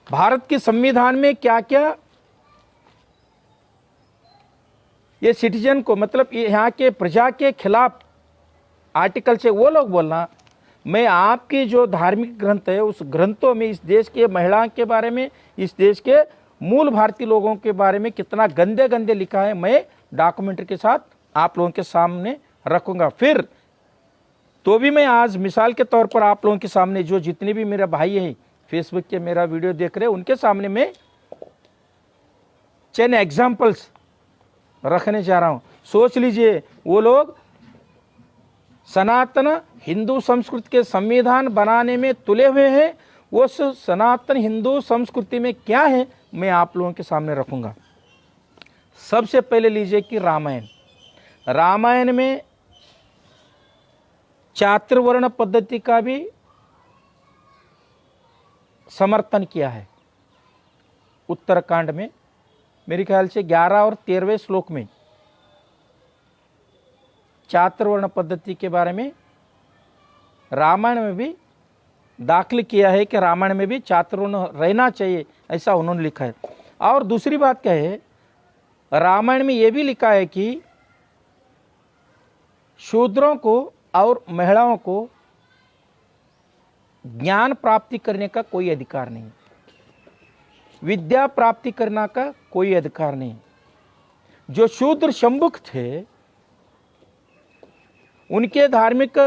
भारत के संविधान में क्या क्या ये सिटीजन को, मतलब यहाँ के प्रजा के खिलाफ आर्टिकल से, वो लोग बोलना। मैं आपके जो धार्मिक ग्रंथ है, उस ग्रंथों में इस देश के महिलाओं के बारे में, इस देश के मूल भारतीय लोगों के बारे में कितना गंदे गंदे लिखा है, मैं डॉक्यूमेंट्री के साथ आप लोगों के सामने रखूंगा। फिर तो भी मैं आज मिसाल के तौर पर आप लोगों के सामने, जो जितने भी मेरे भाई हैं फेसबुक के मेरा वीडियो देख रहे हैं, उनके सामने मैं 10 एग्जाम्पल्स रखने जा रहा हूं। सोच लीजिए, वो लोग सनातन हिंदू संस्कृति के संविधान बनाने में तुले हुए हैं। वो सनातन हिंदू संस्कृति में क्या है, मैं आप लोगों के सामने रखूंगा। सबसे पहले लीजिए कि रामायण में चातुर्वर्ण पद्धति का भी समर्थन किया है। उत्तरकांड में मेरे ख्याल से 11 और 13वें श्लोक में चातुर्वर्ण पद्धति के बारे में रामायण में भी दाखिल किया है कि रामायण में भी चातुर्वर्ण रहना चाहिए, ऐसा उन्होंने लिखा है। और दूसरी बात क्या है, रामायण में यह भी लिखा है कि शूद्रों को और महिलाओं को ज्ञान प्राप्ति करने का कोई अधिकार नहीं, विद्या प्राप्ति करने का कोई अधिकार नहीं। जो शूद्र शंभुक थे, उनके धार्मिक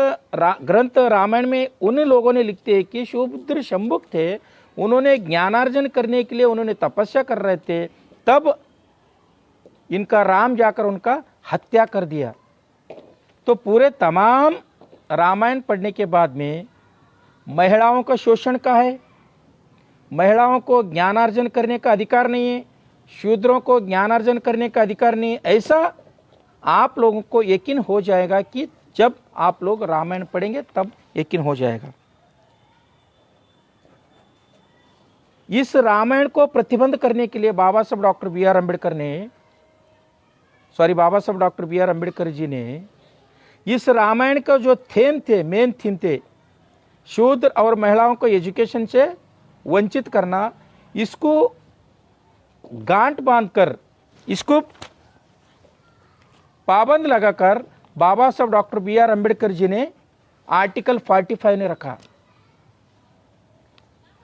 ग्रंथ रामायण में उन लोगों ने लिखते हैं कि शूद्र शंभुक थे, उन्होंने ज्ञानार्जन करने के लिए उन्होंने तपस्या कर रहे थे, तब इनका राम जाकर उनका हत्या कर दिया। तो पूरे तमाम रामायण पढ़ने के बाद में महिलाओं का शोषण का है, महिलाओं को ज्ञानार्जन करने का अधिकार नहीं है, शूद्रों को ज्ञानार्जन करने का अधिकार नहीं है। ऐसा आप लोगों को यकीन हो जाएगा कि जब आप लोग रामायण पढ़ेंगे तब यकीन हो जाएगा। इस रामायण को प्रतिबंध करने के लिए बाबा साहब doctor B are Ambedkar ji ने इस रामायण का जो थीम थे, मेन थीम थे, शूद्र और महिलाओं को एजुकेशन से वंचित करना, इसको गांठ बांधकर, इसको पाबंद लगाकर बाबा साहब doctor B are Ambedkar ji ने आर्टिकल 45 ने रखा।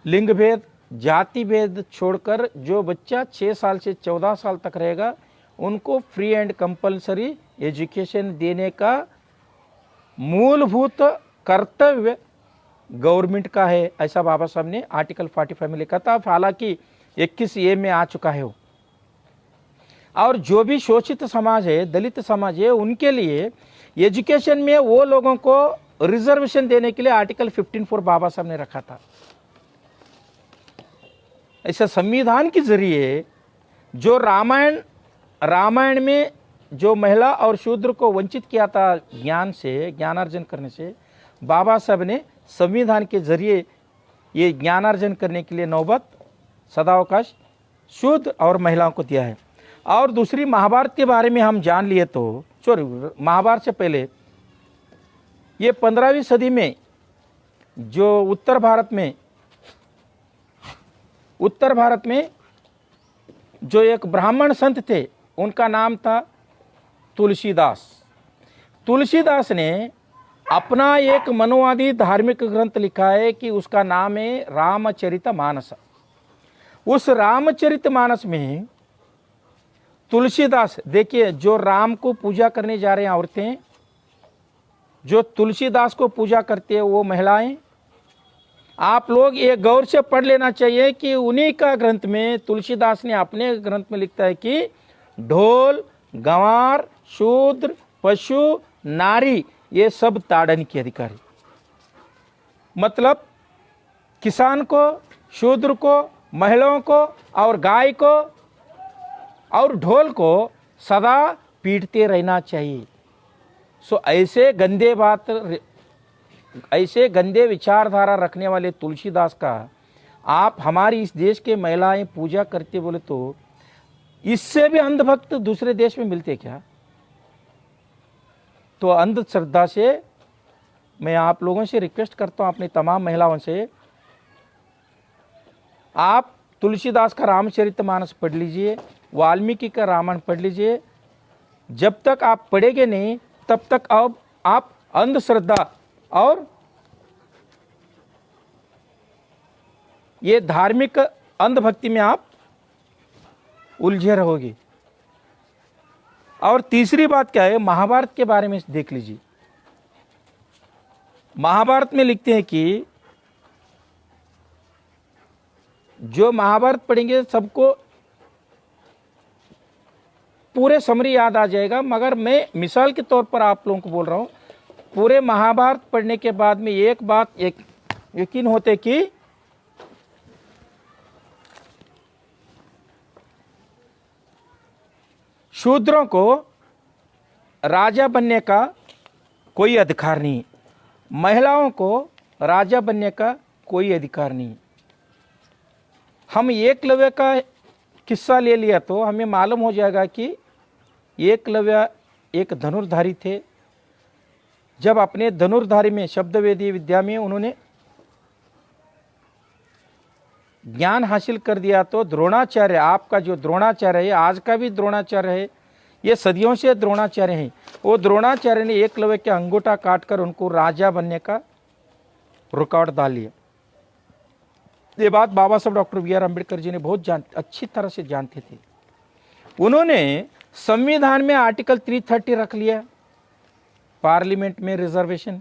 लिंग भेद, जाति भेद छोड़कर जो बच्चा 6 साल से 14 साल तक रहेगा, उनको फ्री एंड कंपलसरी एजुकेशन देने का मूलभूत कर्तव्य गवर्नमेंट का है, ऐसा बाबा साहब ने आर्टिकल 45 में लिखा था। हालांकि 21A में आ चुका है वो। और जो भी शोषित समाज है, दलित समाज है, उनके लिए एजुकेशन में वो लोगों को रिजर्वेशन देने के लिए आर्टिकल 15(4) बाबा साहब ने रखा था। ऐसा संविधान के जरिए जो रामायण में जो महिला और शूद्र को वंचित किया था ज्ञान से, ज्ञानार्जन करने से, बाबा साहब ने संविधान के जरिए ये ज्ञानार्जन करने के लिए नौबत, सदावकाश शूद्र और महिलाओं को दिया है। और दूसरी, महाभारत के बारे में हम जान लिए तो, महाभारत से पहले ये 15वीं सदी में जो उत्तर भारत में जो एक ब्राह्मण संत थे, उनका नाम था तुलसीदास। तुलसीदास ने अपना एक मनोवादी धार्मिक ग्रंथ लिखा है कि उसका नाम है रामचरितमानस। उस रामचरितमानस में तुलसीदास, देखिए, जो राम को पूजा करने जा रहे हैं औरतें, जो तुलसीदास को पूजा करते हैं वो महिलाएं, आप लोग ये गौर से पढ़ लेना चाहिए कि उन्हीं का ग्रंथ में तुलसीदास ने अपने ग्रंथ में लिखता है कि ढोल, गंवार, शूद्र, पशु, नारी, ये सब ताड़न के अधिकारी। मतलब किसान को, शूद्र को, महिलाओं को और गाय को और ढोल को सदा पीटते रहना चाहिए। सो ऐसे गंदे विचारधारा रखने वाले तुलसीदास का आप हमारी इस देश के महिलाएं पूजा करते बोले तो इससे भी अंधभक्त दूसरे देश में मिलते क्या? तो अंधश्रद्धा से मैं आप लोगों से रिक्वेस्ट करता हूं, अपनी तमाम महिलाओं से, आप तुलसीदास का रामचरितमानस पढ़ लीजिए, वाल्मीकि का रामायण पढ़ लीजिए। जब तक आप पढ़ेंगे नहीं तब तक अब आप अंधश्रद्धा और ये धार्मिक अंधभक्ति में आप उलझे रहोगे। और तीसरी बात क्या है, महाभारत के बारे में देख लीजिए। महाभारत में लिखते हैं कि जो महाभारत पढ़ेंगे सबको पूरे समरी याद आ जाएगा, मगर मैं मिसाल के तौर पर आप लोगों को बोल रहा हूं। पूरे महाभारत पढ़ने के बाद में एक बात यकीन होते कि शूद्रों को राजा बनने का कोई अधिकार नहीं, महिलाओं को राजा बनने का कोई अधिकार नहीं। हम एकलव्य का किस्सा ले लिया तो हमें मालूम हो जाएगा कि एकलव्य एक धनुर्धारी थे। जब अपने धनुर्धारी में शब्दवेदी विद्या में उन्होंने ज्ञान हासिल कर दिया तो द्रोणाचार्य, आपका जो द्रोणाचार्य है, आज का भी द्रोणाचार्य है, ये सदियों से द्रोणाचार्य हैं, वो द्रोणाचार्य ने एकलव्य के अंगूठा काटकर उनको राजा बनने का रुकावट डाल लिया। ये बात बाबा साहब doctor B are Ambedkar ji ने बहुत अच्छी तरह से जानते थे। उन्होंने संविधान में आर्टिकल 330 रख लिया, पार्लियामेंट में रिजर्वेशन,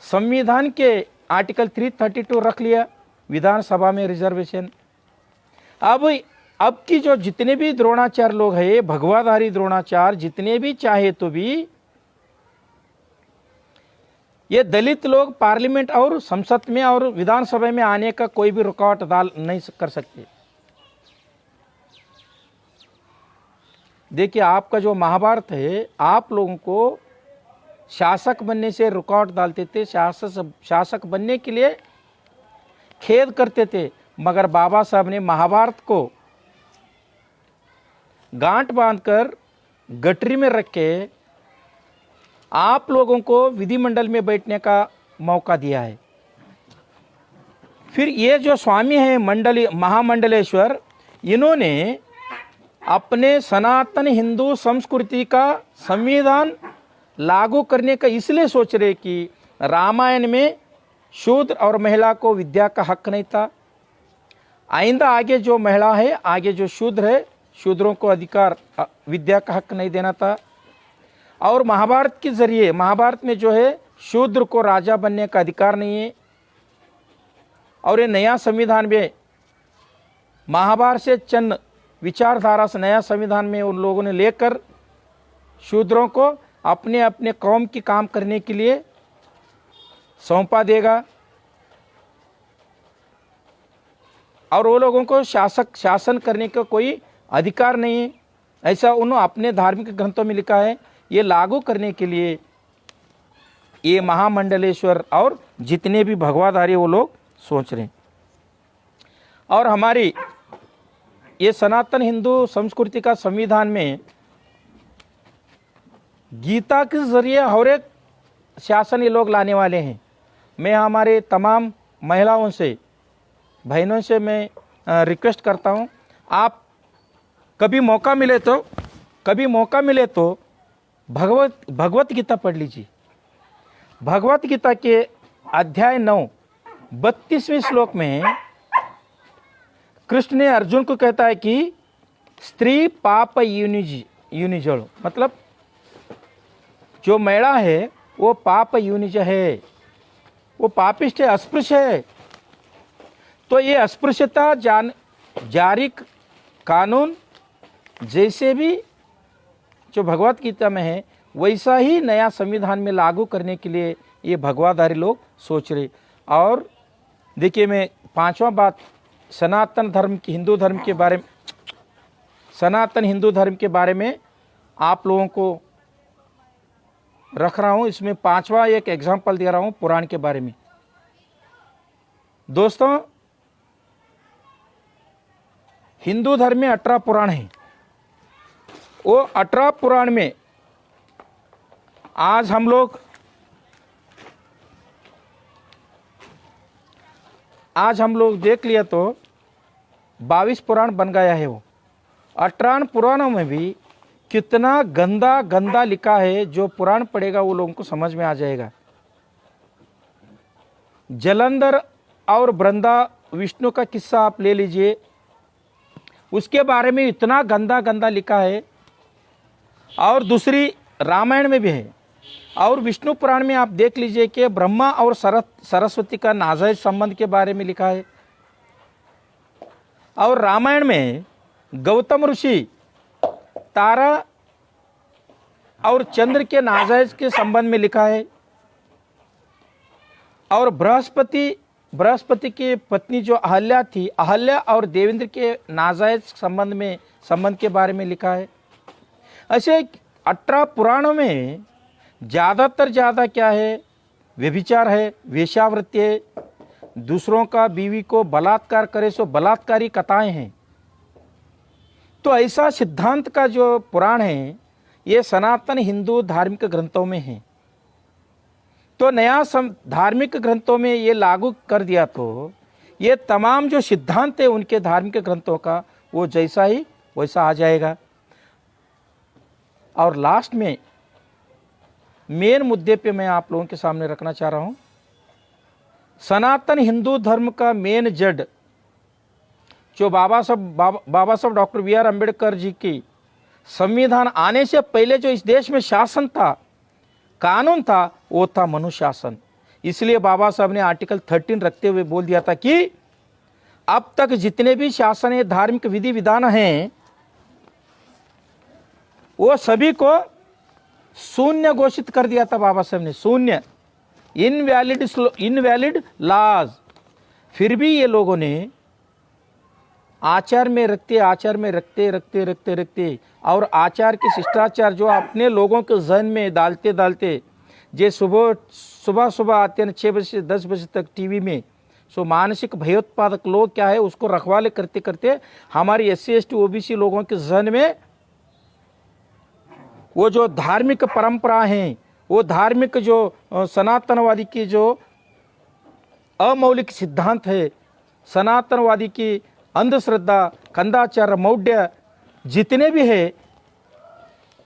संविधान के आर्टिकल 332 रख लिया, विधानसभा में रिजर्वेशन। अब की जो जितने भी द्रोणाचार्य लोग हैं, भगवाधारी द्रोणाचार्य जितने भी चाहे तो भी ये दलित लोग पार्लियामेंट और संसद में और विधानसभा में आने का कोई भी रुकावट डाल नहीं कर सकते। देखिए, आपका जो महाभारत है, आप लोगों को शासक बनने से रुकावट डालते थे, शासक बनने के लिए खेद करते थे, मगर बाबा साहब ने महाभारत को गांठ बांधकर गठरी में रख के आप लोगों को विधिमंडल में बैठने का मौका दिया है। फिर ये जो स्वामी हैं महामंडलेश्वर, इन्होंने अपने सनातन हिंदू संस्कृति का संविधान लागू करने का इसलिए सोच रहे कि रामायण में शूद्र और महिला को विद्या का हक नहीं था। आइंदा आगे जो महिला है, आगे जो शूद्र है, शूद्रों को अधिकार विद्या का हक नहीं देना था। और महाभारत के जरिए, महाभारत में जो है शूद्र को राजा बनने का अधिकार नहीं है। और ये नया संविधान में महाभारत से चंद विचारधारा से नया संविधान में उन लोगों ने लेकर शूद्रों को अपने अपने कौम की काम करने के लिए सौंपा देगा और वो लोगों को शासन करने का कोई अधिकार नहीं है। ऐसा उन्होंने अपने धार्मिक ग्रंथों में लिखा है। ये लागू करने के लिए ये महामंडलेश्वर और जितने भी भगवाधारी वो लोग सोच रहे हैं। और हमारी ये सनातन हिंदू संस्कृति का संविधान में गीता के जरिए हर एक शासन ये लोग लाने वाले हैं। मैं हमारे तमाम महिलाओं से, बहनों से मैं रिक्वेस्ट करता हूँ, आप कभी मौका मिले तो भगवत गीता पढ़ लीजिए। भगवत गीता के अध्याय 9 32वें श्लोक में कृष्ण ने अर्जुन को कहता है कि स्त्री पाप यूनिजड़, मतलब जो महिला है वो पाप यूनिज है, वो पापिष्ट है, अस्पृश्य है। तो ये अस्पृश्यता जारी कानून जैसे भी जो भगवत गीता में है वैसा ही नया संविधान में लागू करने के लिए ये भगवाधारी लोग सोच रहे। और देखिए, मैं 5वां बात सनातन हिंदू धर्म के बारे में आप लोगों को रख रहा हूँ। इसमें 5वां एक एग्जाम्पल दे रहा हूँ पुराण के बारे में। दोस्तों, हिंदू धर्म में 18 पुराण हैं। वो 18 पुराण में आज हम लोग देख लिया तो 22 पुराण बन गया है। वो 18 पुराणों में भी कितना गंदा लिखा है। जो पुराण पढ़ेगा वो लोगों को समझ में आ जाएगा। जलंधर और वृंदा विष्णु का किस्सा आप ले लीजिए, उसके बारे में इतना गंदा लिखा है। और दूसरी रामायण में भी है। और विष्णु पुराण में आप देख लीजिए कि ब्रह्मा और सरस्वती का नाजायज संबंध के बारे में लिखा है। और रामायण में गौतम ऋषि तारा और चंद्र के नाजायज के संबंध में लिखा है। और बृहस्पति की पत्नी जो अहल्या थी, अहल्या और देवेंद्र के नाजायज संबंध के बारे में लिखा है। ऐसे 18 पुराणों में ज़्यादा क्या है, व्यभिचार है, वेश्यावृत्ति है, दूसरों का बीवी को बलात्कार करे सो बलात्कारी कथाएं हैं। तो ऐसा सिद्धांत का जो पुराण है ये सनातन हिंदू धार्मिक ग्रंथों में है। तो नया धार्मिक ग्रंथों में ये लागू कर दिया तो ये तमाम जो सिद्धांत है उनके धार्मिक ग्रंथों का वो जैसा ही वैसा आ जाएगा। और लास्ट में मेन मुद्दे पे मैं आप लोगों के सामने रखना चाह रहा हूं, सनातन हिंदू धर्म का मेन जड़ जो बाबा साहब doctor B are Ambedkar ji की संविधान आने से पहले जो इस देश में शासन था, कानून था, वो था मनुशासन। इसलिए बाबा साहब ने आर्टिकल 13 रखते हुए बोल दिया था कि अब तक जितने भी शासन है धार्मिक विधि विधान हैं वो सभी को शून्य घोषित कर दिया था बाबा साहब ने, शून्य, इनवैलिड लॉज। फिर भी ये लोगों ने आचार में रखते और आचार के शिष्टाचार जो अपने लोगों के जहन में डालते जे सुबह आते हैं 6 बजे से 10 बजे तक टीवी में, सो मानसिक भयोत्पादक लोग क्या है उसको रखवाले करते करते हमारी SC ST OBC लोगों के जहन में वो जो धार्मिक परंपरा हैं, वो धार्मिक जो सनातनवादी की जो अमौलिक सिद्धांत है, सनातनवादी की अंधश्रद्धा, कंदाचार, मौढ़्य जितने भी है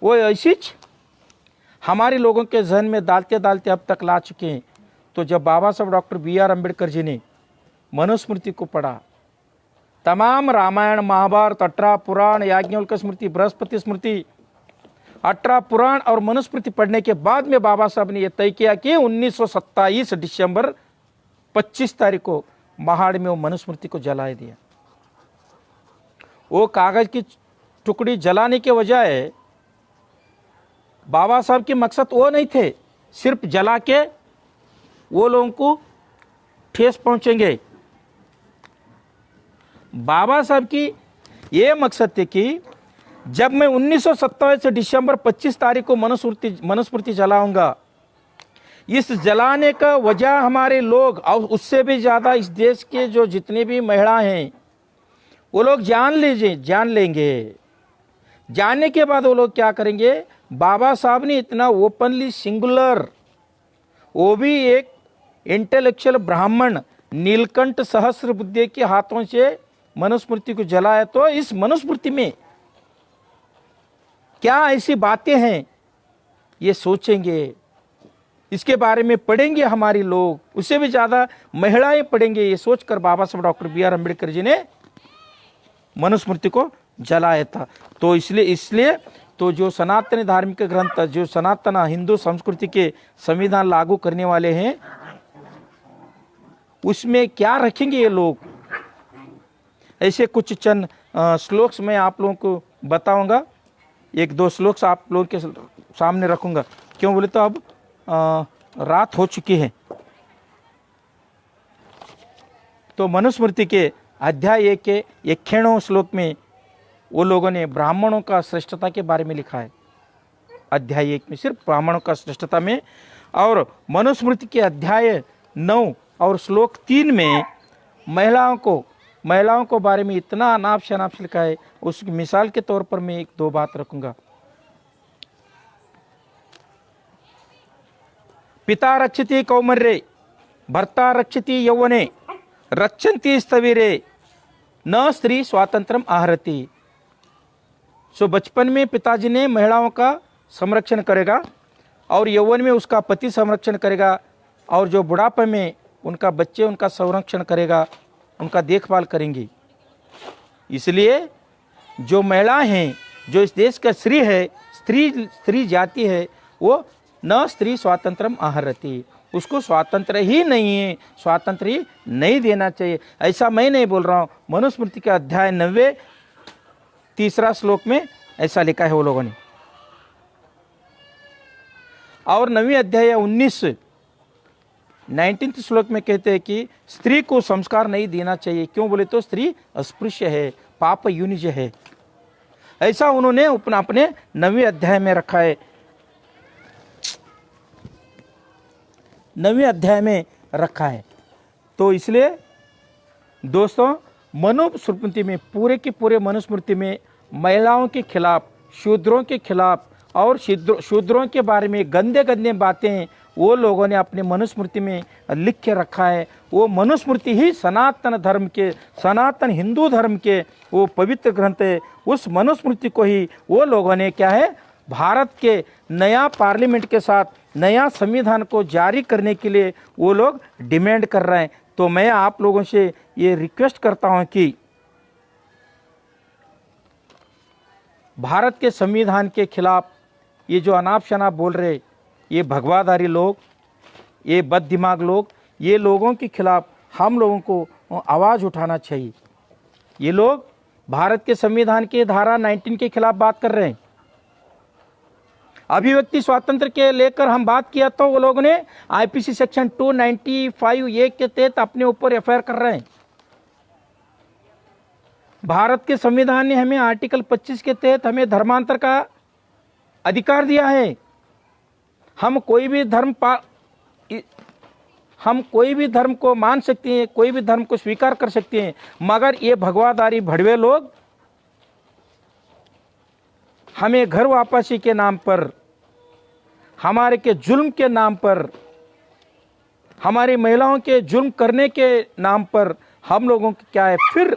वो ऐसी हमारे लोगों के जहन में डालते अब तक ला चुके हैं। तो जब बाबा साहब doctor B are Ambedkar ji ने मनुस्मृति को पढ़ा, तमाम रामायण महाभारत 18 पुराण, याज्ञवल्क्य स्मृति, बृहस्पति स्मृति, 18 पुराण और मनुस्मृति पढ़ने के बाद में बाबा साहब ने यह तय किया कि 1927 दिसंबर 25 तारीख को महाड़ में वो मनुस्मृति को जला दिया। वो कागज की टुकड़ी जलाने के बजाय बाबा साहब के मकसद वो नहीं थे सिर्फ जला के वो लोगों को ठेस पहुंचेंगे। बाबा साहब की ये मकसद थे कि जब मैं 1927 दिसंबर 25 तारीख को मनुस्मृति जलाऊंगा, इस जलाने का वजह हमारे लोग और उससे भी ज़्यादा इस देश के जो जितने भी महिला हैं वो लोग जान लेंगे। जानने के बाद वो लोग क्या करेंगे, बाबा साहब ने इतना ओपनली सिंगुलर, वो भी एक इंटेलेक्चुअल ब्राह्मण नीलकंठ सहस्त्रबुद्धे के हाथों से मनुस्मृति को जलाया, तो इस मनुस्मृति में क्या ऐसी बातें हैं ये सोचेंगे, इसके बारे में पढ़ेंगे हमारे लोग, उससे भी ज़्यादा महिलाएं पढ़ेंगे। ये सोचकर बाबा साहब doctor B are Ambedkar ji ने मनुस्मृति को जलाया था। तो इसलिए तो जो सनातन धार्मिक ग्रंथ, जो सनातन हिंदू संस्कृति के संविधान लागू करने वाले हैं, उसमें क्या रखेंगे ये लोग, ऐसे कुछ चंद श्लोक्स मैं आप लोगों को बताऊंगा। 1-2 श्लोक्स आप लोगों के सामने रखूंगा। क्यों बोले तो अब रात हो चुकी है। तो मनुस्मृति के अध्याय 1 के 91वें श्लोक में वो लोगों ने ब्राह्मणों का श्रेष्ठता के बारे में लिखा है। अध्याय 1 में सिर्फ ब्राह्मणों का श्रेष्ठता में, और मनुस्मृति के अध्याय 9 और श्लोक 3 में महिलाओं को बारे में इतना अनाप शनाप लिखा है। उसकी मिसाल के तौर पर मैं 1-2 बात रखूंगा। पिता रक्षति कौमर्ये, भर्ता रक्षति यौवने, रक्षन्ति स्थविरे, न स्त्री स्वातंत्रम आहरति। सो बचपन में पिताजी ने महिलाओं का संरक्षण करेगा और यौवन में उसका पति संरक्षण करेगा, और जो बुढ़ापे में उनका बच्चे उनका संरक्षण करेगा, उनका देखभाल करेंगी। इसलिए जो महिलाएं हैं, जो इस देश का स्त्री है, स्त्री जाति है, वो न स्त्री स्वातंत्रम आहरति, उसको स्वातंत्र ही नहीं है, स्वातंत्र ही नहीं देना चाहिए। ऐसा मैं नहीं बोल रहा हूँ, मनुस्मृति का अध्याय 90 3 श्लोक में ऐसा लिखा है वो लोगों ने। और 9वें अध्याय 19 श्लोक में कहते हैं कि स्त्री को संस्कार नहीं देना चाहिए। क्यों बोले तो स्त्री अस्पृश्य है, पाप युनिज है। ऐसा उन्होंने अपने 9वें अध्याय में रखा है। 9वें अध्याय में रखा है। तो इसलिए दोस्तों मनुस्मृति में, पूरे के पूरे मनुस्मृति में महिलाओं के खिलाफ, शूद्रों के खिलाफ और शूद्रों के बारे में गंदे गंदे बातें वो लोगों ने अपने मनुस्मृति में लिख के रखा है। वो मनुस्मृति ही सनातन धर्म के, सनातन हिंदू धर्म के वो पवित्र ग्रंथ है। उस मनुस्मृति को ही वो लोगों ने क्या है, भारत के नया पार्लियामेंट के साथ नया संविधान को जारी करने के लिए वो लोग डिमांड कर रहे हैं। तो मैं आप लोगों से ये रिक्वेस्ट करता हूं कि भारत के संविधान के खिलाफ ये जो अनाप शनाप बोल रहे, ये भगवाधारी लोग, ये बद दिमाग लोग, ये लोगों के खिलाफ हम लोगों को आवाज़ उठाना चाहिए। ये लोग भारत के संविधान के धारा 19 के खिलाफ बात कर रहे हैं। अभिव्यक्ति स्वातंत्र के लेकर हम बात किया तो वो लोग ने आईपीसी सेक्शन 295A के तहत अपने ऊपर एफआईआर कर रहे हैं। भारत के संविधान ने हमें आर्टिकल 25 के तहत हमें धर्मांतर का अधिकार दिया है। हम कोई भी धर्म को मान सकते हैं, कोई भी धर्म को स्वीकार कर सकते हैं, मगर ये भगवाधारी भड़वे लोग हमें घर वापसी के नाम पर, हमारे के जुल्म के नाम पर, हमारी महिलाओं के जुल्म करने के नाम पर हम लोगों की क्या है, फिर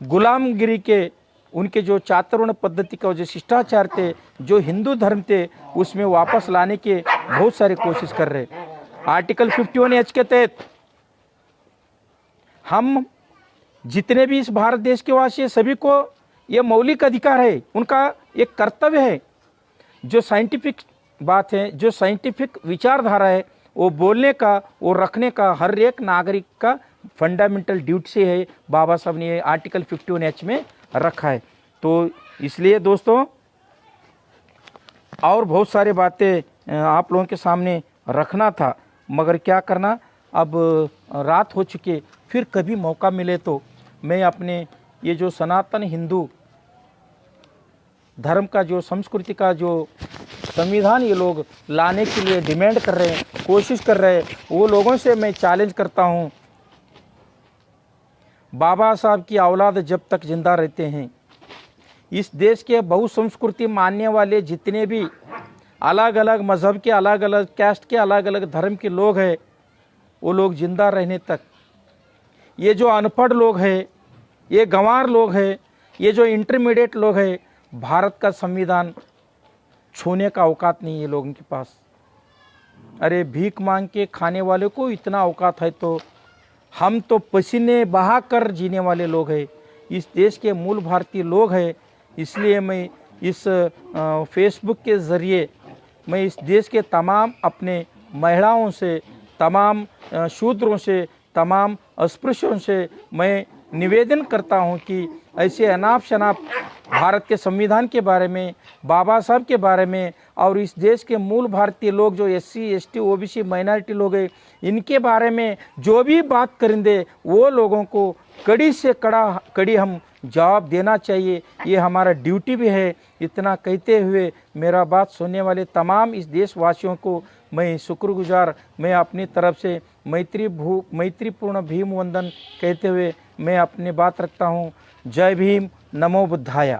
गुलामगिरी के, उनके जो चातुर्वर्ण पद्धति का जो शिष्टाचार थे, जो हिंदू धर्म थे, उसमें वापस लाने के बहुत सारी कोशिश कर रहे। आर्टिकल 51H के तहत हम जितने भी इस भारत देश के वासी हैं, सभी को ये मौलिक अधिकार है, उनका एक कर्तव्य है। जो साइंटिफिक बात है, जो साइंटिफिक विचारधारा है, वो बोलने का, वो रखने का हर एक नागरिक का फंडामेंटल ड्यूटी से है। बाबा साहब ने आर्टिकल 51H में रखा है। तो इसलिए दोस्तों और बहुत सारी बातें आप लोगों के सामने रखना था, मगर क्या करना, अब रात हो चुकी, फिर कभी मौका मिले तो मैं अपने ये जो सनातन हिंदू धर्म का, जो संस्कृति का जो संविधान ये लोग लाने के लिए डिमांड कर रहे हैं, कोशिश कर रहे हैं, वो लोगों से मैं चैलेंज करता हूँ, बाबा साहब की औलाद जब तक जिंदा रहते हैं, इस देश के बहुसंस्कृति मानने वाले जितने भी अलग अलग मज़हब के, अलग अलग कैस्ट के, अलग अलग धर्म के लोग हैं, वो लोग जिंदा रहने तक, ये जो अनपढ़ लोग हैं, ये गंवार लोग हैं, ये जो इंटरमीडिएट लोग हैं, भारत का संविधान छूने का औकात नहीं है लोगों के पास। अरे भीख मांग के खाने वाले को इतना औकात है, तो हम तो पसीने बहा कर जीने वाले लोग हैं, इस देश के मूल भारतीय लोग हैं। इसलिए मैं इस फेसबुक के ज़रिए मैं इस देश के तमाम अपने महिलाओं से, तमाम शूद्रों से, तमाम अस्पृश्यों से मैं निवेदन करता हूं कि ऐसे अनाप शनाप भारत के संविधान के बारे में, बाबा साहब के बारे में, और इस देश के मूल भारतीय लोग जो SC ST OBC माइनॉरिटी लोग हैं, इनके बारे में जो भी बात करेंगे वो लोगों को कड़ी से कड़ी हम जवाब देना चाहिए। ये हमारा ड्यूटी भी है। इतना कहते हुए मेरा बात सुनने वाले तमाम इस देशवासियों को मैं शुक्रगुजार, मैं अपनी तरफ से मैत्रीपूर्ण भीम वंदन कहते हुए मैं अपनी बात रखता हूँ। जय भीम, नमो बुद्धाय।